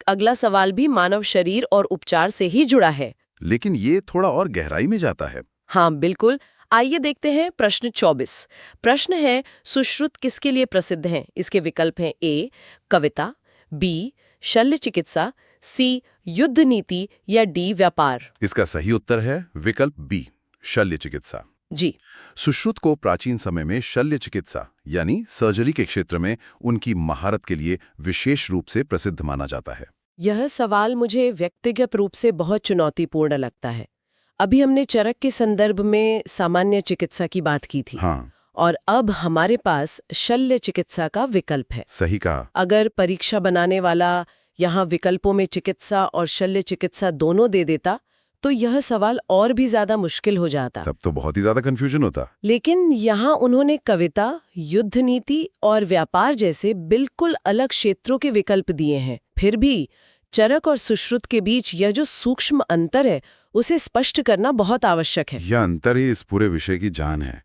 अगला सवाल भी मानव शरीर और उपचार से ही जुड़ा है। लेकिन ये थोड़ा और गहराई में जाता है। हाँ, बिल्कुल। आइए देखते हैं प्रश्न 24। प्रश्न है, सुश्रुत किसके लिए प्रसिद्ध हैं? इसके विकल्प हैं ए कविता, बी शल्य चिकित्सा, सी युद्ध नीति या डी व्यापार। इसका सही उत्तर है विकल्प बी, शल्य चिकित्सा। जी। सुश्रुत को प्राचीन समय में शल्य चिकित्सा यानी सर्जरी के क्षेत्र में उनकी महारत के लिए विशेष रूप से प्रसिद्ध माना जाता है। यह सवाल मुझे व्यक्तिगत रूप से बहुत चुनौतीपूर्ण लगता है। अभी हमने चरक के संदर्भ में सामान्य चिकित्सा की बात की थी। हाँ, और अब हमारे पास शल्य चिकित्सा का विकल्प है। सही कहा। अगर परीक्षा बनाने वाला यहाँ विकल्पों में चिकित्सा और शल्य चिकित्सा दोनों दे देता, तो यह सवाल और भी ज्यादा मुश्किल हो जाता। तब तो बहुत ही ज्यादा कंफ्यूजन होता। लेकिन यहाँ उन्होंने कविता, युद्ध नीति और व्यापार जैसे बिल्कुल अलग क्षेत्रों के विकल्प दिए हैं। फिर भी चरक और सुश्रुत के बीच यह जो सूक्ष्म अंतर है, उसे स्पष्ट करना बहुत आवश्यक है। यह अंतर ही इस पूरे विषय की जान है।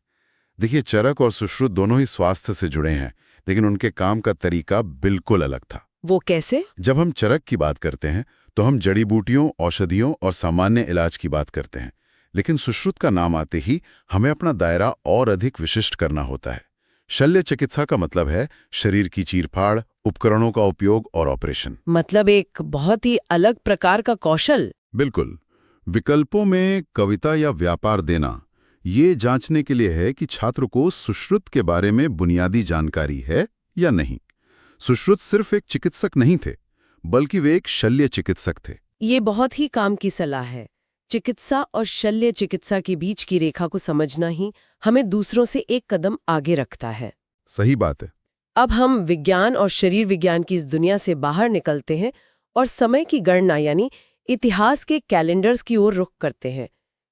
देखिए, चरक और सुश्रुत दोनों ही स्वास्थ्य से जुड़े हैं, लेकिन उनके काम का तरीका बिल्कुल अलग था। वो कैसे? जब हम चरक की बात करते हैं तो हम जड़ी बूटियों, औषधियों और सामान्य इलाज की बात करते हैं, लेकिन सुश्रुत का नाम आते ही हमें अपना दायरा और अधिक विशिष्ट करना होता है। शल्य चिकित्सा का मतलब है शरीर की चीरफाड़, उपकरणों का उपयोग और ऑपरेशन। मतलब एक बहुत ही अलग प्रकार का कौशल। बिल्कुल। विकल्पों में कविता या व्यापार देना ये जांचने के लिए है कि छात्र को सुश्रुत के बारे में बुनियादी जानकारी है या नहीं। सुश्रुत सिर्फ एक चिकित्सक नहीं थे, बल्कि वे एक शल्य चिकित्सक थे। ये बहुत ही काम की सलाह है। चिकित्सा और शल्य चिकित्सा के बीच की रेखा को समझना ही हमें दूसरों से एक कदम आगे रखता है। सही बात है। अब हम विज्ञान और शरीर विज्ञान की इस दुनिया से बाहर निकलते हैं और समय की गणना यानी इतिहास के कैलेंडर्स की ओर रुख करते हैं।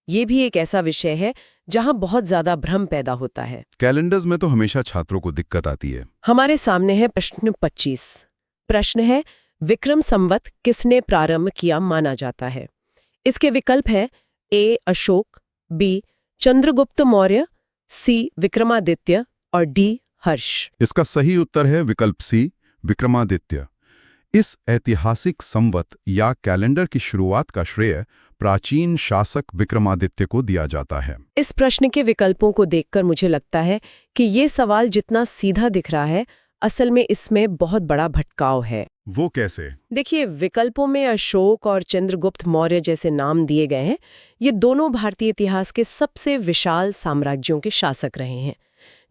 ये भी एक ऐसा विषय है जहां बहुत ज्यादा भ्रम पैदा होता है। कैलेंडर्स में तो हमेशा छात्रों को दिक्कत आती है। हमारे सामने है प्रश्न 25। प्रश्न है, विक्रम संवत किसने प्रारंभ किया माना जाता है? इसके विकल्प हैं ए अशोक, बी चंद्रगुप्त मौर्य, सी विक्रमादित्य और डी हर्ष। इसका सही उत्तर है विकल्प सी, विक्रमादित्य। इस ऐतिहासिक संवत या कैलेंडर की शुरुआत का श्रेय प्राचीन शासक विक्रमादित्य को दिया जाता है। इस प्रश्न के विकल्पों को देखकर मुझे लगता है कि ये सवाल जितना सीधा दिख रहा है, असल में इसमें बहुत बड़ा भटकाव है। वो कैसे? देखिए, विकल्पों में अशोक और चंद्रगुप्त मौर्य जैसे नाम दिए गए हैं। ये दोनों भारतीय इतिहास के सबसे विशाल साम्राज्यों के शासक रहे हैं।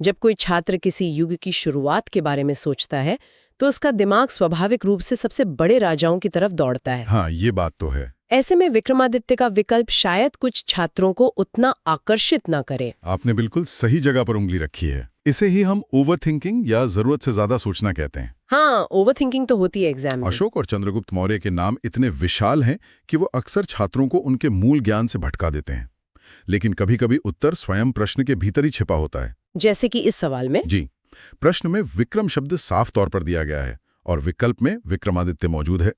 जब कोई छात्र किसी युग की शुरुआत के बारे में सोचता है, तो उसका दिमाग स्वाभाविक रूप से सबसे बड़े राजाओं की तरफ दौड़ता है। हाँ, ये बात तो है। ऐसे में विक्रमादित्य का विकल्प शायद कुछ छात्रों को उतना आकर्षित ना करे। आपने बिल्कुल सही जगह पर उंगली रखी है। इसे ही हम ओवरथिंकिंग या जरूरत से ज्यादा सोचना कहते हैं। हाँ, ओवरथिंकिंग तो होती है एग्जाम में। अशोक और चंद्रगुप्त मौर्य के नाम इतने विशाल हैं कि वो अक्सर छात्रों को उनके मूल ज्ञान से भटका देते हैं। लेकिन कभी-कभी उत्तर स्वयं प्रश्न के भीतर ही छिपा होता है। जैसे कि इस सवाल में। जी, प्रश्न में विक्रम शब्द साफ तौर पर दिया गया है और विकल्प में विक्रमादित्य मौजूद है।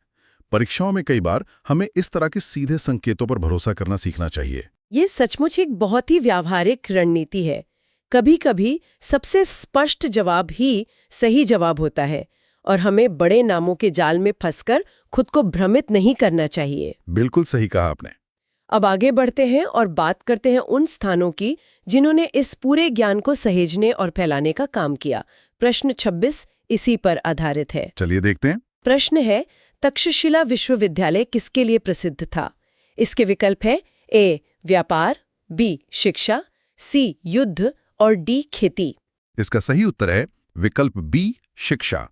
परीक्षाओं में कई बार हमें इस तरह के सीधे संकेतों पर भरोसा करना सीखना चाहिए। ये सचमुच एक बहुत ही व्यावहारिक रणनीति है। कभी-कभी सबसे स्पष्ट जवाब ही सही जवाब होता है और हमें बड़े नामों के जाल में फंसकर खुद को भ्रमित नहीं करना चाहिए। बिल्कुल सही कहा आपने। अब आगे बढ़ते हैं और बात करते हैं उन स्थानों की जिन्होंने इस पूरे ज्ञान को सहेजने और फैलाने का काम किया। प्रश्न 26 इसी पर आधारित है। चलिए देखते हैं। प्रश्न है, तक्षशिला विश्वविद्यालय किसके लिए प्रसिद्ध था? इसके विकल्प है ए व्यापार, बी शिक्षा, सी युद्ध और डी खेती। इसका सही उत्तर है विकल्प बी शिक्षा।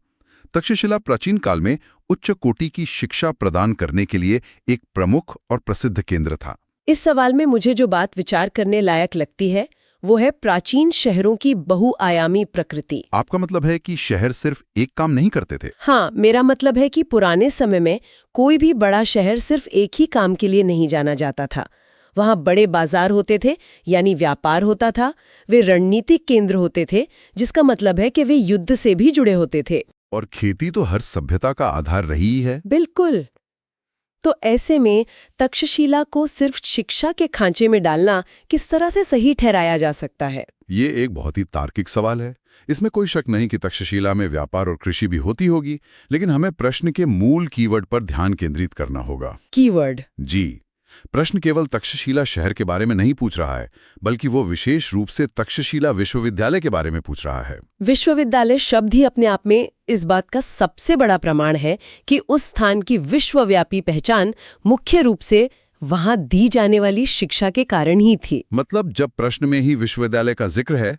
तक्षशिला प्राचीन काल में उच्च कोटि की शिक्षा प्रदान करने के लिए एक प्रमुख और प्रसिद्ध केंद्र था। इस सवाल में मुझे जो बात विचार करने लायक लगती है वो है प्राचीन शहरों की बहुआयामी प्रकृति। आपका मतलब है कि शहर सिर्फ एक काम नहीं करते थे? हाँ, मेरा मतलब है कि पुराने समय में कोई भी बड़ा शहर सिर्फ एक ही काम के लिए नहीं जाना जाता था। वहाँ बड़े बाजार होते थे, यानी व्यापार होता था। वे रणनीतिक केंद्र होते थे, जिसका मतलब है कि वे युद्ध से भी जुड़े होते थे। और खेती तो हर सभ्यता का आधार रही ही है। बिल्कुल। तो ऐसे में तक्षशिला को सिर्फ शिक्षा के खांचे में डालना किस तरह से सही ठहराया जा सकता है? ये एक बहुत ही तार्किक सवाल है। इसमें कोई शक नहीं कि तक्षशिला में व्यापार और कृषि भी होती होगी, लेकिन हमें प्रश्न के मूल कीवर्ड पर ध्यान केंद्रित करना होगा। कीवर्ड? जी, प्रश्न केवल तक्षशिला शहर के बारे में नहीं पूछ रहा है, बल्कि वो विशेष रूप से तक्षशिला विश्वविद्यालय के बारे में पूछ रहा है। विश्वविद्यालय शब्द ही अपने आप में इस बात का सबसे बड़ा प्रमाण है कि उस स्थान की विश्वव्यापी पहचान मुख्य रूप से वहां दी जाने वाली शिक्षा के कारण ही थी। मतलब जब प्रश्न में ही विश्वविद्यालय का जिक्र है,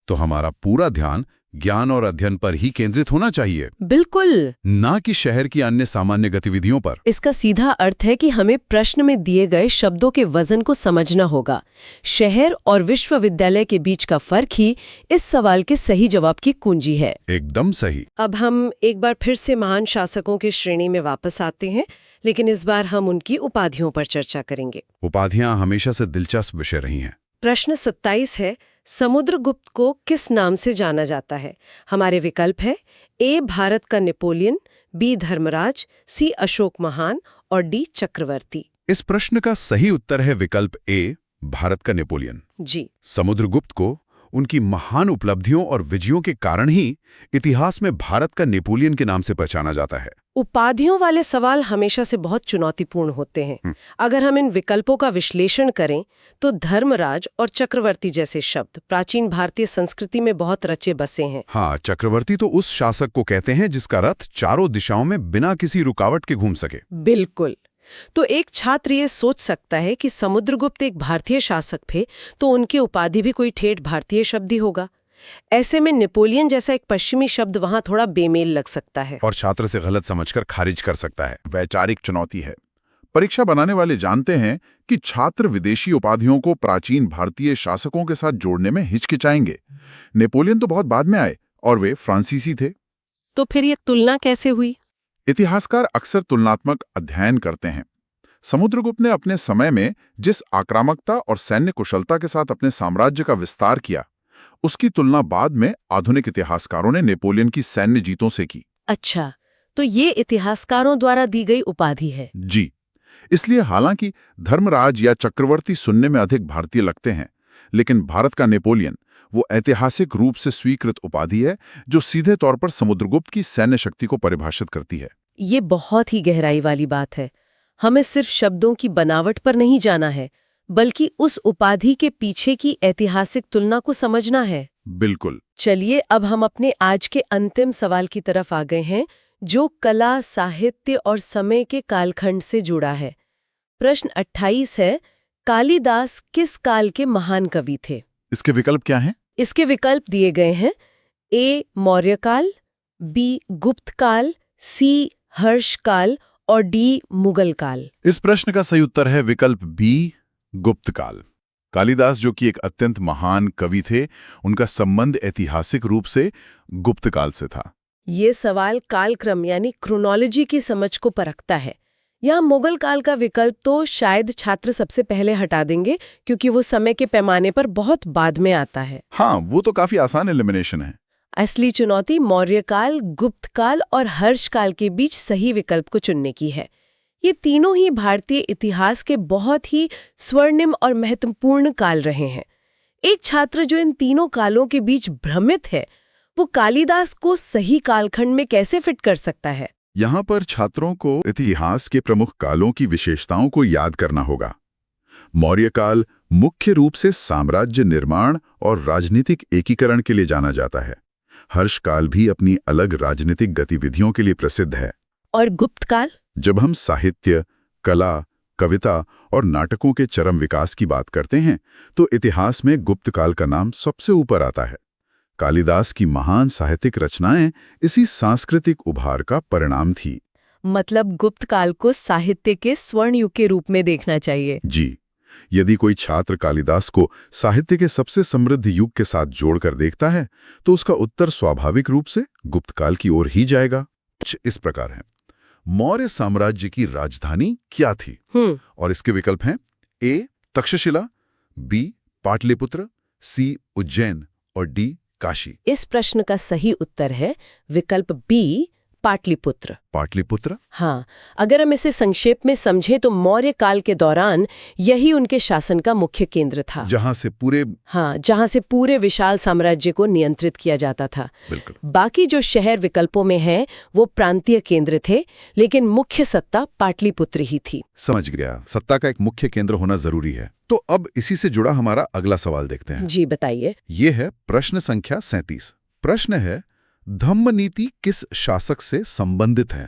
तो हमारा पूरा ध्यान ज्ञान और अध्ययन पर ही केंद्रित होना चाहिए। बिल्कुल, ना कि शहर की अन्य सामान्य गतिविधियों पर। इसका सीधा अर्थ है कि हमें प्रश्न में दिए गए शब्दों के वजन को समझना होगा। शहर और विश्वविद्यालय के बीच का फर्क ही इस सवाल के सही जवाब की कुंजी है। एकदम सही। अब हम एक बार फिर से महान शासकों की श्रेणी में वापस आते हैं, लेकिन इस बार हम उनकी उपाधियों पर चर्चा करेंगे। उपाधियां हमेशा से दिलचस्प विषय रही हैं। प्रश्न 27 है, समुद्रगुप्त को किस नाम से जाना जाता है? हमारे विकल्प है ए भारत का नेपोलियन, बी धर्मराज, सी अशोक महान और डी चक्रवर्ती। इस प्रश्न का सही उत्तर है विकल्प ए भारत का नेपोलियन। जी, समुद्रगुप्त को उनकी महान उपलब्धियों और विजयों के कारण ही इतिहास में भारत का नेपोलियन के नाम से पहचाना जाता है। उपाधियों वाले सवाल हमेशा से बहुत चुनौतीपूर्ण होते हैं। अगर हम इन विकल्पों का विश्लेषण करें तो धर्मराज और चक्रवर्ती जैसे शब्द प्राचीन भारतीय संस्कृति में बहुत रचे बसे हैं। हाँ, चक्रवर्ती तो उस शासक को कहते हैं जिसका रथ चारों दिशाओं में बिना किसी रुकावट के घूम सके। बिल्कुल। तो एक छात्र ये सोच सकता है कि समुद्रगुप्त एक भारतीय शासक थे, तो उनकी उपाधि भी कोई ठेठ भारतीय शब्द ही होगा। ऐसे में नेपोलियन जैसा एक पश्चिमी शब्द वहां थोड़ा बेमेल लग सकता है और छात्र से गलत समझकर खारिज कर सकता है। वैचारिक चुनौती है। परीक्षा बनाने वाले जानते हैं कि छात्र विदेशी उपाधियों को प्राचीन भारतीय शासकों के साथ जोड़ने में हिचकिचाएंगे। नेपोलियन तो बहुत बाद में आए और वे फ्रांसीसी थे। तो फिर ये तुलना कैसे हुई? इतिहासकार अक्सर तुलनात्मक अध्ययन करते हैं। समुद्रगुप्त ने अपने समय में जिस आक्रामकता और सैन्य कुशलता के साथ अपने साम्राज्य का विस्तार किया, उसकी तुलना बाद में आधुनिक इतिहासकारों ने नेपोलियन की सैन्य जीतों से की। अच्छा, तो ये इतिहासकारों द्वारा दी गई उपाधि है। जी, इसलिए हालांकि धर्मराज या चक्रवर्ती सुनने में अधिक भारतीय लगते हैं, लेकिन भारत का नेपोलियन वो ऐतिहासिक रूप से स्वीकृत उपाधि है जो सीधे तौर पर समुद्रगुप्त की सैन्य शक्ति को परिभाषित करती है। ये बहुत ही गहराई वाली बात है। हमें सिर्फ शब्दों की बनावट पर नहीं जाना है, बल्कि उस उपाधि के पीछे की ऐतिहासिक तुलना को समझना है। बिल्कुल। चलिए अब हम अपने आज के अंतिम सवाल की तरफ आ गए हैं, जो कला, साहित्य और समय के कालखंड से जुड़ा है। प्रश्न 28 है, कालिदास किस काल के महान कवि थे? इसके विकल्प क्या हैं? इसके विकल्प दिए गए हैं ए मौर्य काल, बी गुप्त काल, सी हर्ष काल और डी मुगल काल। इस प्रश्न का सही उत्तर है विकल्प बी गुप्त काल। कालिदास जो कि एक अत्यंत महान कवि थे, उनका संबंध ऐतिहासिक रूप से गुप्त काल से था। ये सवाल कालक्रम यानी क्रोनोलॉजी की समझ को परखता है। यहाँ मुगल काल का विकल्प तो शायद छात्र सबसे पहले हटा देंगे, क्योंकि वो समय के पैमाने पर बहुत बाद में आता है। हाँ, वो तो काफी आसान एलिमिनेशन है। असली चुनौती मौर्य काल, गुप्त काल और हर्ष काल के बीच सही विकल्प को चुनने की है। ये तीनों ही भारतीय इतिहास के बहुत ही स्वर्णिम और महत्वपूर्ण काल रहे हैं। एक छात्र जो इन तीनों कालों के बीच भ्रमित है, वो कालिदास को सही कालखंड में कैसे फिट कर सकता है? यहाँ पर छात्रों को इतिहास के प्रमुख कालों की विशेषताओं को याद करना होगा। मौर्य काल मुख्य रूप से साम्राज्य निर्माण और राजनीतिक एकीकरण के लिए जाना जाता है। हर्ष काल भी अपनी अलग राजनीतिक गतिविधियों के लिए प्रसिद्ध है। और गुप्त काल? जब हम साहित्य, कला, कविता और नाटकों के चरम विकास की बात करते हैं तो इतिहास में गुप्त काल का नाम सबसे ऊपर आता है। कालिदास की महान साहित्यिक रचनाएं इसी सांस्कृतिक उभार का परिणाम थी। मतलब गुप्त काल को साहित्य के स्वर्ण युग के रूप में देखना चाहिए। जी, यदि कोई छात्र कालिदास को साहित्य के सबसे समृद्ध युग के साथ जोड़कर देखता है तो उसका उत्तर स्वाभाविक रूप से गुप्त काल की ओर ही जाएगा। कुछ इस प्रकार है। मौर्य साम्राज्य की राजधानी क्या थी? और इसके विकल्प हैं ए तक्षशिला, बी पाटलिपुत्र, सी उज्जैन और डी काशी। इस प्रश्न का सही उत्तर है विकल्प बी पाटलिपुत्र। पाटलिपुत्र? हाँ, अगर हम इसे संक्षेप में समझें तो मौर्य काल के दौरान यही उनके शासन का मुख्य केंद्र था। जहां से पूरे विशाल साम्राज्य को नियंत्रित किया जाता था। बिल्कुल। बाकी जो शहर विकल्पों में हैं वो प्रांतीय केंद्र थे, लेकिन मुख्य सत्ता पाटलिपुत्र ही थी। समझ गया, सत्ता का एक मुख्य केंद्र होना जरूरी है। तो अब इसी से जुड़ा हमारा अगला सवाल देखते हैं। जी बताइए। ये है प्रश्न संख्या 37। प्रश्न है, धम्म नीति किस शासक से संबंधित है?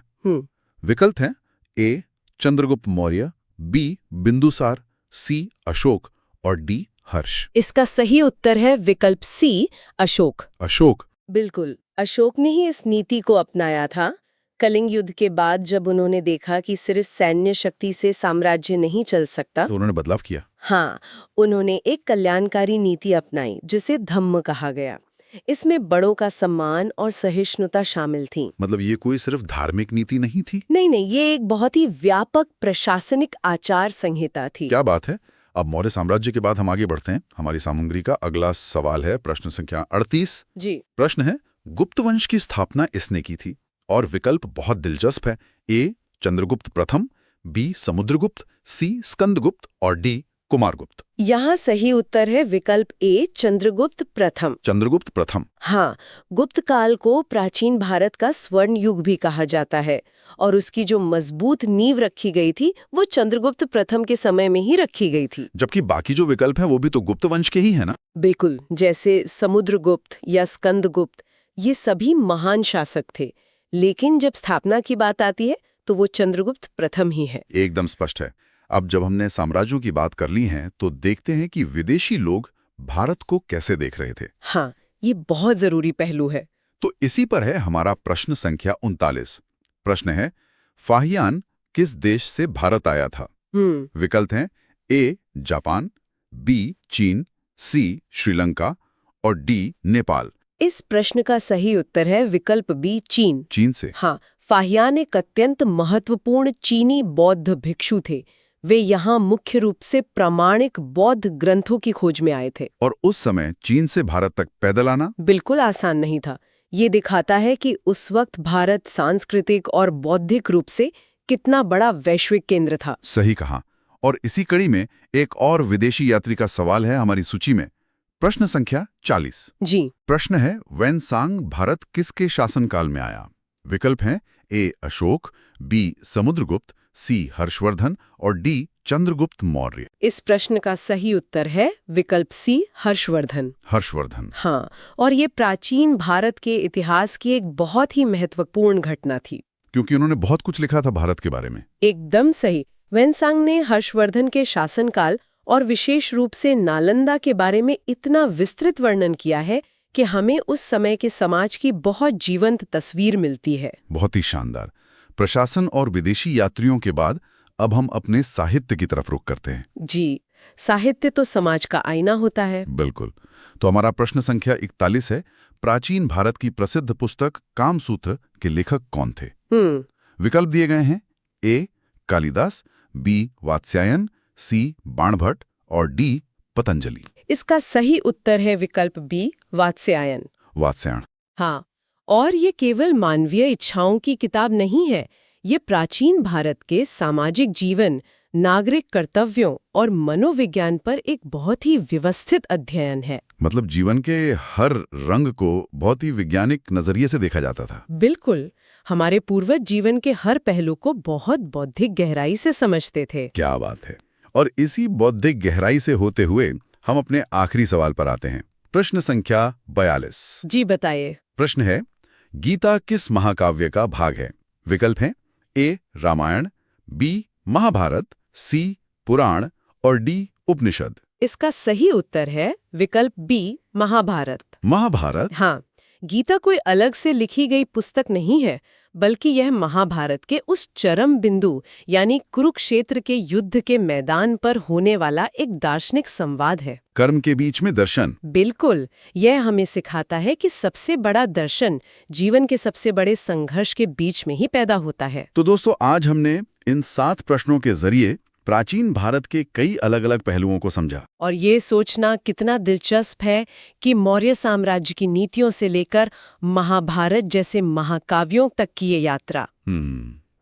विकल्प हैं ए चंद्रगुप्त मौर्य, बी बिंदुसार, सी अशोक और डी हर्ष। इसका सही उत्तर है विकल्प सी अशोक। अशोक? बिल्कुल, अशोक ने ही इस नीति को अपनाया था। कलिंग युद्ध के बाद जब उन्होंने देखा कि सिर्फ सैन्य शक्ति से साम्राज्य नहीं चल सकता तो उन्होंने बदलाव किया। हाँ, उन्होंने एक कल्याणकारी नीति अपनाई जिसे धम्म कहा गया। इसमें बड़ों का सम्मान और सहिष्णुता शामिल थी। मतलब ये कोई सिर्फ धार्मिक नीति नहीं थी? नहीं, ये एक बहुत ही व्यापक प्रशासनिक आचार संहिता थी। क्या बात है। अब मौर्य साम्राज्य के बाद हम आगे बढ़ते हैं। हमारी सामग्री का अगला सवाल है प्रश्न संख्या 38। जी। प्रश्न है, गुप्त वंश की स्थापना इसने की थी? और विकल्प बहुत दिलचस्प है। ए चंद्रगुप्त प्रथम, बी समुद्रगुप्त, सी स्कंदगुप्त और डी कुमारगुप्त। यहाँ सही उत्तर है विकल्प ए चंद्रगुप्त प्रथम। चंद्रगुप्त प्रथम? हाँ, गुप्त काल को प्राचीन भारत का स्वर्ण युग भी कहा जाता है और उसकी जो मजबूत नींव रखी गई थी वो चंद्रगुप्त प्रथम के समय में ही रखी गई थी। जबकि बाकी जो विकल्प हैं वो भी तो गुप्त वंश के ही है ना? बिल्कुल, जैसे समुद्रगुप्त या स्कंदगुप्त, ये सभी महान शासक थे, लेकिन जब स्थापना की बात आती है तो वो चंद्रगुप्त प्रथम ही है। एकदम स्पष्ट है। अब जब हमने साम्राज्यों की बात कर ली है तो देखते हैं कि विदेशी लोग भारत को कैसे देख रहे थे। हाँ, ये बहुत जरूरी पहलू है। तो इसी पर है हमारा प्रश्न संख्या 39। प्रश्न है, फाहियान किस देश से भारत आया था? विकल्प हैं ए जापान, बी चीन, सी श्रीलंका और डी नेपाल। इस प्रश्न का सही उत्तर है विकल्प बी चीन। चीन से? हाँ, फाहियान एक अत्यंत महत्वपूर्ण चीनी बौद्ध भिक्षु थे। वे यहाँ मुख्य रूप से प्रामाणिक बौद्ध ग्रंथों की खोज में आए थे। और उस समय चीन से भारत तक पैदल आना बिल्कुल आसान नहीं था। ये दिखाता है कि उस वक्त भारत सांस्कृतिक और बौद्धिक रूप से कितना बड़ा वैश्विक केंद्र था। सही कहा। और इसी कड़ी में एक और विदेशी यात्री का सवाल है हमारी सूची में। प्रश्न संख्या 40। जी। प्रश्न है, वैनसांग भारत किसके शासनकाल में आया? विकल्प हैं ए अशोक, बी समुद्रगुप्त, सी हर्षवर्धन और डी चंद्रगुप्त मौर्य। इस प्रश्न का सही उत्तर है विकल्प सी हर्षवर्धन। हर्षवर्धन? हाँ, और ये प्राचीन भारत के इतिहास की एक बहुत ही महत्वपूर्ण घटना थी, क्योंकि उन्होंने बहुत कुछ लिखा था भारत के बारे में। एकदम सही। वैनसांग ने हर्षवर्धन के शासनकाल और विशेष रूप से नालंदा के बारे में इतना विस्तृत वर्णन किया है कि हमें उस समय के समाज की बहुत जीवंत तस्वीर मिलती है। बहुत ही शानदार। प्रशासन और विदेशी यात्रियों के बाद अब हम अपने साहित्य की तरफ रुख करते हैं। जी, साहित्य तो समाज का आईना होता है। बिल्कुल। तो हमारा प्रश्न संख्या 41 है, प्राचीन भारत की प्रसिद्ध पुस्तक कामसूत्र के लेखक कौन थे? विकल्प दिए गए हैं ए कालिदास, बी वात्स्यायन, सी बाणभट्ट और डी पतंजलि। इसका सही उत्तर है विकल्प बी वात्स्यायन। वात्स्यायन? हाँ, और ये केवल मानवीय इच्छाओं की किताब नहीं है, ये प्राचीन भारत के सामाजिक जीवन, नागरिक कर्तव्यों और मनोविज्ञान पर एक बहुत ही व्यवस्थित अध्ययन है। मतलब जीवन के हर रंग को बहुत ही वैज्ञानिक नजरिए से देखा जाता था। बिल्कुल, हमारे पूर्वज जीवन के हर पहलू को बहुत बौद्धिक गहराई से समझते थे। क्या बात है। और इसी बौद्धिक गहराई से होते हुए हम अपने आखिरी सवाल पर आते हैं। प्रश्न संख्या 42। जी बताइए। प्रश्न है, गीता किस महाकाव्य का भाग है? विकल्प हैं ए रामायण, बी महाभारत, सी पुराण और डी उपनिषद। इसका सही उत्तर है विकल्प बी महाभारत। महाभारत? हाँ, गीता कोई अलग से लिखी गई पुस्तक नहीं है, बल्कि यह महाभारत के उस चरम बिंदु यानी कुरुक्षेत्र के युद्ध के मैदान पर होने वाला एक दार्शनिक संवाद है। कर्म के बीच में दर्शन। बिल्कुल, यह हमें सिखाता है कि सबसे बड़ा दर्शन जीवन के सबसे बड़े संघर्ष के बीच में ही पैदा होता है। तो दोस्तों, आज हमने इन 7 प्रश्नों के जरिए प्राचीन भारत के कई अलग अलग पहलुओं को समझा। और ये सोचना कितना दिलचस्प है कि मौर्य साम्राज्य की नीतियों से लेकर महाभारत जैसे महाकाव्यों तक की ये यात्रा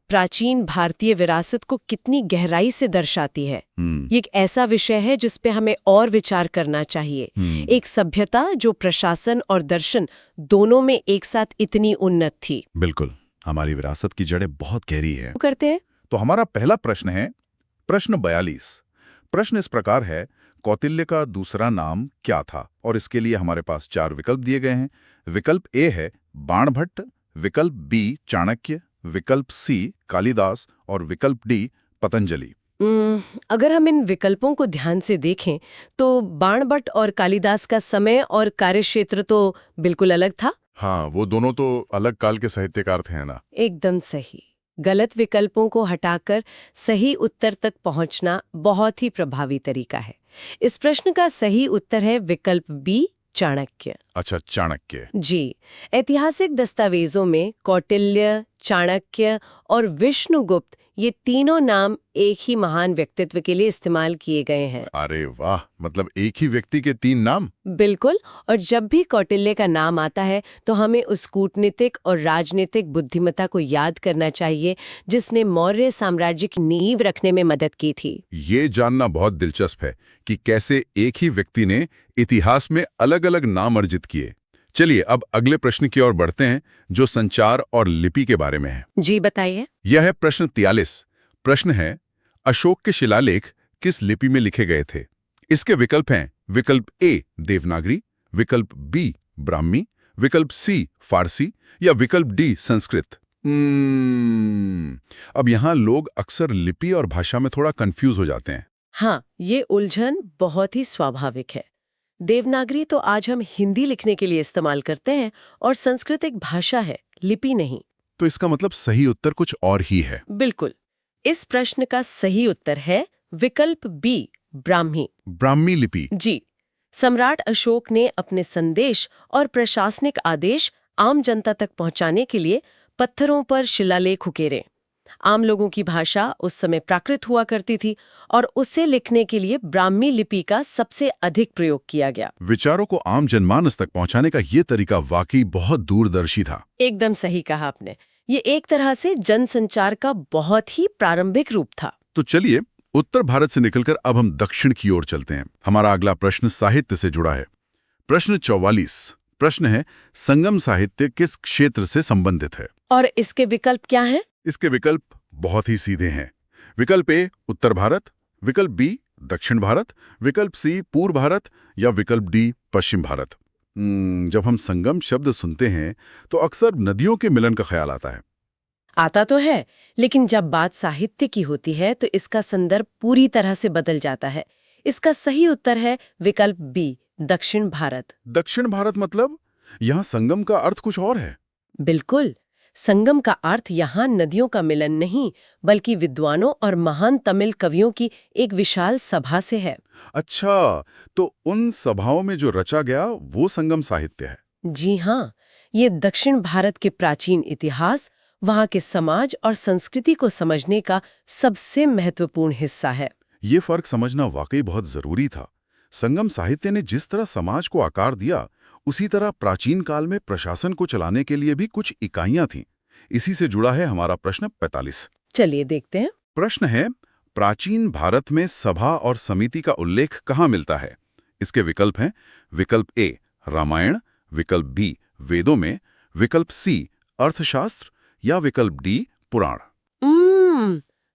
प्राचीन भारतीय विरासत को कितनी गहराई से दर्शाती है। ये एक ऐसा विषय है जिस पे हमें और विचार करना चाहिए। एक सभ्यता जो प्रशासन और दर्शन दोनों में एक साथ इतनी उन्नत थी। बिल्कुल, हमारी विरासत की जड़ें बहुत गहरी है। करते हैं तो हमारा पहला प्रश्न है प्रश्न 42। प्रश्न इस प्रकार है, कौटिल्य का दूसरा नाम क्या था? और इसके लिए हमारे पास 4 विकल्प दिए गए हैं। विकल्प ए है बाणभट्ट, विकल्प बी चाणक्य, विकल्प सी कालिदास और विकल्प डी पतंजलि। अगर हम इन विकल्पों को ध्यान से देखें तो बाणभट्ट और कालिदास का समय और कार्यक्षेत्र तो बिल्कुल अलग था। हाँ, वो दोनों तो अलग काल के साहित्यकार थे ना। एकदम सही। गलत विकल्पों को हटाकर सही उत्तर तक पहुंचना बहुत ही प्रभावी तरीका है। इस प्रश्न का सही उत्तर है विकल्प बी चाणक्य। अच्छा, चाणक्य। जी, ऐतिहासिक दस्तावेजों में कौटिल्य, चाणक्य और विष्णुगुप्त ये तीनों नाम एक ही महान व्यक्तित्व के लिए इस्तेमाल किए गए हैं। अरे वाह, मतलब एक ही व्यक्ति के 3 नाम? बिल्कुल, और जब भी कौटिल्य का नाम आता है तो हमें उस कूटनीतिक और राजनीतिक बुद्धिमत्ता को याद करना चाहिए जिसने मौर्य साम्राज्य की नींव रखने में मदद की थी। ये जानना बहुत दिलचस्प है कि कैसे एक ही व्यक्ति ने इतिहास में अलग-अलग नाम अर्जित किए। चलिए अब अगले प्रश्न की ओर बढ़ते हैं, जो संचार और लिपि के बारे में है। जी बताइए। यह है प्रश्न 43। प्रश्न है, अशोक के शिलालेख किस लिपि में लिखे गए थे? इसके विकल्प हैं विकल्प ए देवनागरी, विकल्प बी ब्राह्मी, विकल्प सी फारसी या विकल्प डी संस्कृत। अब यहाँ लोग अक्सर लिपि और भाषा में थोड़ा कंफ्यूज हो जाते हैं। हाँ, ये उलझन बहुत ही स्वाभाविक है। देवनागरी तो आज हम हिंदी लिखने के लिए इस्तेमाल करते हैं और संस्कृत एक भाषा है, लिपि नहीं। तो इसका मतलब सही उत्तर कुछ और ही है। बिल्कुल, इस प्रश्न का सही उत्तर है विकल्प बी ब्राह्मी। ब्राह्मी लिपि। जी, सम्राट अशोक ने अपने संदेश और प्रशासनिक आदेश आम जनता तक पहुंचाने के लिए पत्थरों पर शिलालेख उकेरे। आम लोगों की भाषा उस समय प्राकृत हुआ करती थी और उसे लिखने के लिए ब्राह्मी लिपि का सबसे अधिक प्रयोग किया गया। विचारों को आम जनमानस तक पहुंचाने का ये तरीका वाकई बहुत दूरदर्शी था। एकदम सही कहा आपने। ये एक तरह से जनसंचार का बहुत ही प्रारंभिक रूप था। तो चलिए उत्तर भारत से निकलकर अब हम दक्षिण की ओर चलते हैं। हमारा अगला प्रश्न साहित्य से जुड़ा है। प्रश्न 44। प्रश्न है, संगम साहित्य किस क्षेत्र से संबंधित है? और इसके विकल्प क्या हैं? इसके विकल्प बहुत ही सीधे हैं। विकल्प ए उत्तर भारत, विकल्प बी दक्षिण भारत, विकल्प सी पूर्व भारत या विकल्प डी पश्चिम भारत। जब हम संगम शब्द सुनते हैं तो अक्सर नदियों के मिलन का ख्याल आता है। आता तो है, लेकिन जब बात साहित्य की होती है तो इसका संदर्भ पूरी तरह से बदल जाता है। इसका सही उत्तर है विकल्प बी दक्षिण भारत। दक्षिण भारत मतलब यहाँ संगम का अर्थ कुछ और है। बिल्कुल, संगम का अर्थ यहाँ नदियों का मिलन नहीं, बल्कि विद्वानों और महान तमिल कवियों की एक विशाल सभा से है। अच्छा, तो उन सभाओं में जो रचा गया वो संगम साहित्य है। जी हाँ, ये दक्षिण भारत के प्राचीन इतिहास, वहाँ के समाज और संस्कृति को समझने का सबसे महत्वपूर्ण हिस्सा है। ये फर्क समझना वाकई बहुत जरूरी था। संगम साहित्य ने जिस तरह समाज को आकार दिया, उसी तरह प्राचीन काल में प्रशासन को चलाने के लिए भी कुछ इकाइयां थीं। इसी से जुड़ा है हमारा प्रश्न 45। चलिए देखते हैं। प्रश्न है, प्राचीन भारत में सभा और समिति का उल्लेख कहाँ मिलता है? इसके विकल्प हैं विकल्प ए रामायण, विकल्प बी वेदों में, विकल्प सी अर्थशास्त्र या विकल्प डी पुराण।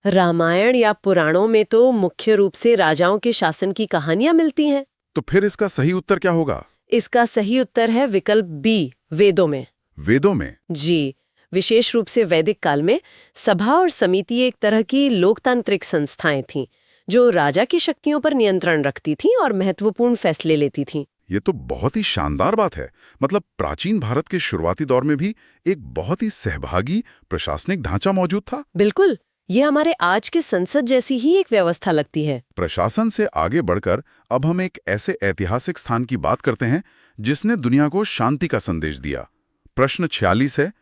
रामायण या पुराणों में तो मुख्य रूप से राजाओं के शासन की कहानियां मिलती हैं। तो फिर इसका सही उत्तर क्या होगा? इसका सही उत्तर है विकल्प बी, वेदों में। वेदों में? जी, विशेष रूप से वैदिक काल में सभा और समिति एक तरह की लोकतांत्रिक संस्थाएं थीं, जो राजा की शक्तियों पर नियंत्रण रखती थीं और महत्वपूर्ण फैसले लेती थीं। ये तो बहुत ही शानदार बात है। मतलब प्राचीन भारत के शुरुआती दौर में भी एक बहुत ही सहभागी प्रशासनिक ढांचा मौजूद था। बिल्कुल, ये हमारे आज के संसद जैसी ही एक व्यवस्था लगती है। प्रशासन से आगे बढ़कर अब हम एक ऐसे ऐतिहासिक स्थान की बात करते हैं जिसने दुनिया को शांति का संदेश दिया। प्रश्न 46 है,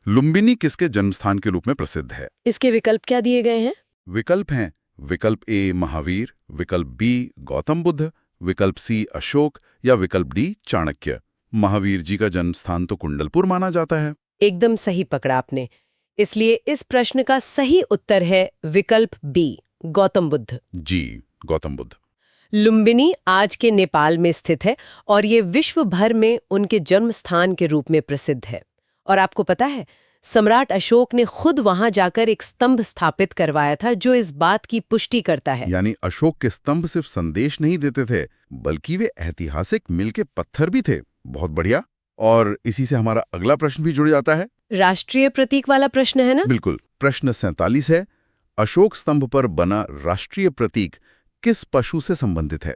लुम्बिनी किसके जन्मस्थान के रूप में प्रसिद्ध है? इसके विकल्प क्या दिए गए हैं? विकल्प हैं विकल्प ए महावीर, विकल्प बी गौतम बुद्ध, विकल्प सी अशोक या विकल्प डी चाणक्य। महावीर जी का जन्मस्थान तो कुंडलपुर माना जाता है। एकदम सही पकड़ा आपने। इसलिए इस प्रश्न का सही उत्तर है विकल्प बी, गौतम बुद्ध। जी, गौतम बुद्ध। लुम्बिनी आज के नेपाल में स्थित है और ये विश्व भर में उनके जन्म स्थान के रूप में प्रसिद्ध है। और आपको पता है, सम्राट अशोक ने खुद वहां जाकर एक स्तंभ स्थापित करवाया था जो इस बात की पुष्टि करता है। यानी अशोक के स्तंभ सिर्फ संदेश नहीं देते थे, बल्कि वे ऐतिहासिक मील के पत्थर भी थे। बहुत बढ़िया। और इसी से हमारा अगला प्रश्न भी जुड़ जाता है। राष्ट्रीय प्रतीक वाला प्रश्न है ना? बिल्कुल। प्रश्न 47 है, अशोक स्तंभ पर बना राष्ट्रीय प्रतीक किस पशु से संबंधित है?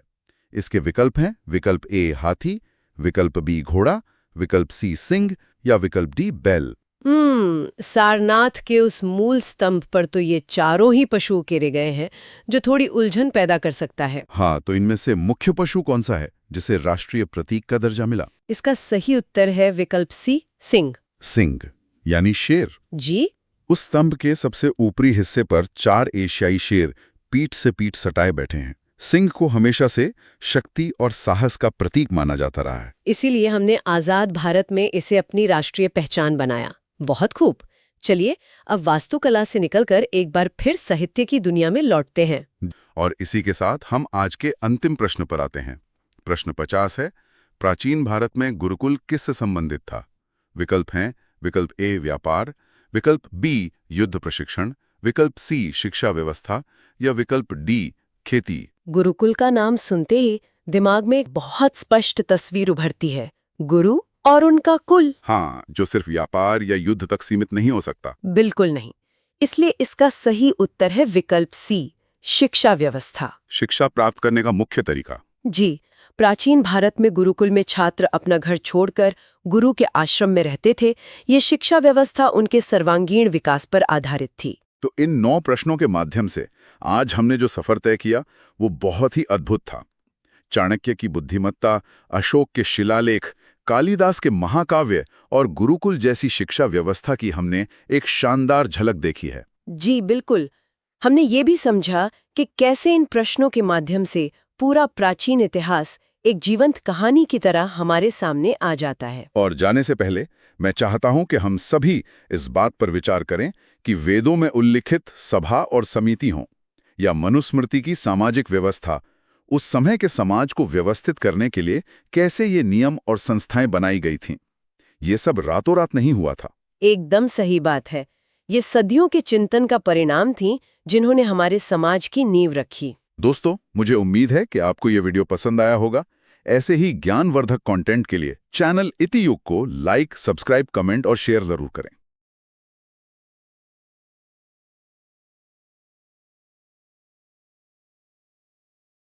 इसके विकल्प हैं विकल्प ए हाथी, विकल्प बी घोड़ा, विकल्प सी सिंह या विकल्प डी बैल। सारनाथ के उस मूल स्तंभ पर तो ये चारों ही पशु उकेरे गए हैं, जो थोड़ी उलझन पैदा कर सकता है। हाँ, तो इनमें से मुख्य पशु कौन सा है जिसे राष्ट्रीय प्रतीक का दर्जा मिला? इसका सही उत्तर है विकल्प सी, सिंह। सिंह यानी शेर। जी, उस स्तंभ के सबसे ऊपरी हिस्से पर 4 एशियाई शेर पीठ से पीठ सटाए बैठे हैं। सिंह को हमेशा से शक्ति और साहस का प्रतीक माना जाता रहा है। इसीलिए हमने आजाद भारत में इसे अपनी राष्ट्रीय पहचान बनाया। बहुत खूब। चलिए अब वास्तुकला से निकलकर एक बार फिर साहित्य की दुनिया में लौटते हैं। और इसी के साथ हम आज के अंतिम प्रश्न पर आते हैं। प्रश्न 50 है, प्राचीन भारत में गुरुकुल किससे संबंधित था? विकल्प हैं विकल्प ए व्यापार, विकल्प बी युद्ध प्रशिक्षण, विकल्प सी शिक्षा व्यवस्था या विकल्प डी खेती। गुरुकुल का नाम सुनते ही दिमाग में एक बहुत स्पष्ट तस्वीर उभरती है, गुरु और उनका कुल। हाँ, जो सिर्फ व्यापार या युद्ध तक सीमित नहीं हो सकता। बिल्कुल नहीं। इसलिए इसका सही उत्तर है विकल्प सी, शिक्षा व्यवस्था। शिक्षा प्राप्त करने का मुख्य तरीका? जी, प्राचीन भारत में गुरुकुल में छात्र अपना घर छोड़कर गुरु के आश्रम में रहते थे। ये शिक्षा व्यवस्था उनके सर्वांगीण विकास पर आधारित थी। तो इन 9 प्रश्नों के माध्यम से आज हमने जो सफर तय किया वो बहुत ही अद्भुत था। चाणक्य की बुद्धिमत्ता, अशोक के शिलालेख, कालिदास के महाकाव्य और गुरुकुल जैसी शिक्षा व्यवस्था की हमने एक शानदार झलक देखी है। जी बिल्कुल। हमने ये भी समझा कि कैसे इन प्रश्नों के माध्यम से पूरा प्राचीन इतिहास एक जीवंत कहानी की तरह हमारे सामने आ जाता है। और जाने से पहले मैं चाहता हूं कि हम सभी इस बात पर विचार करें कि वेदों में उल्लिखित सभा और समिति हों या मनुस्मृति की सामाजिक व्यवस्था, उस समय के समाज को व्यवस्थित करने के लिए कैसे ये नियम और संस्थाएं बनाई गई थीं। ये सब रातों रात नहीं हुआ था। एकदम सही बात है। ये सदियों के चिंतन का परिणाम थी जिन्होंने हमारे समाज की नींव रखी। दोस्तों, मुझे उम्मीद है कि आपको ये वीडियो पसंद आया होगा। ऐसे ही ज्ञानवर्धक कंटेंट के लिए चैनल इतियुग को लाइक, सब्सक्राइब, कमेंट और शेयर जरूर करें।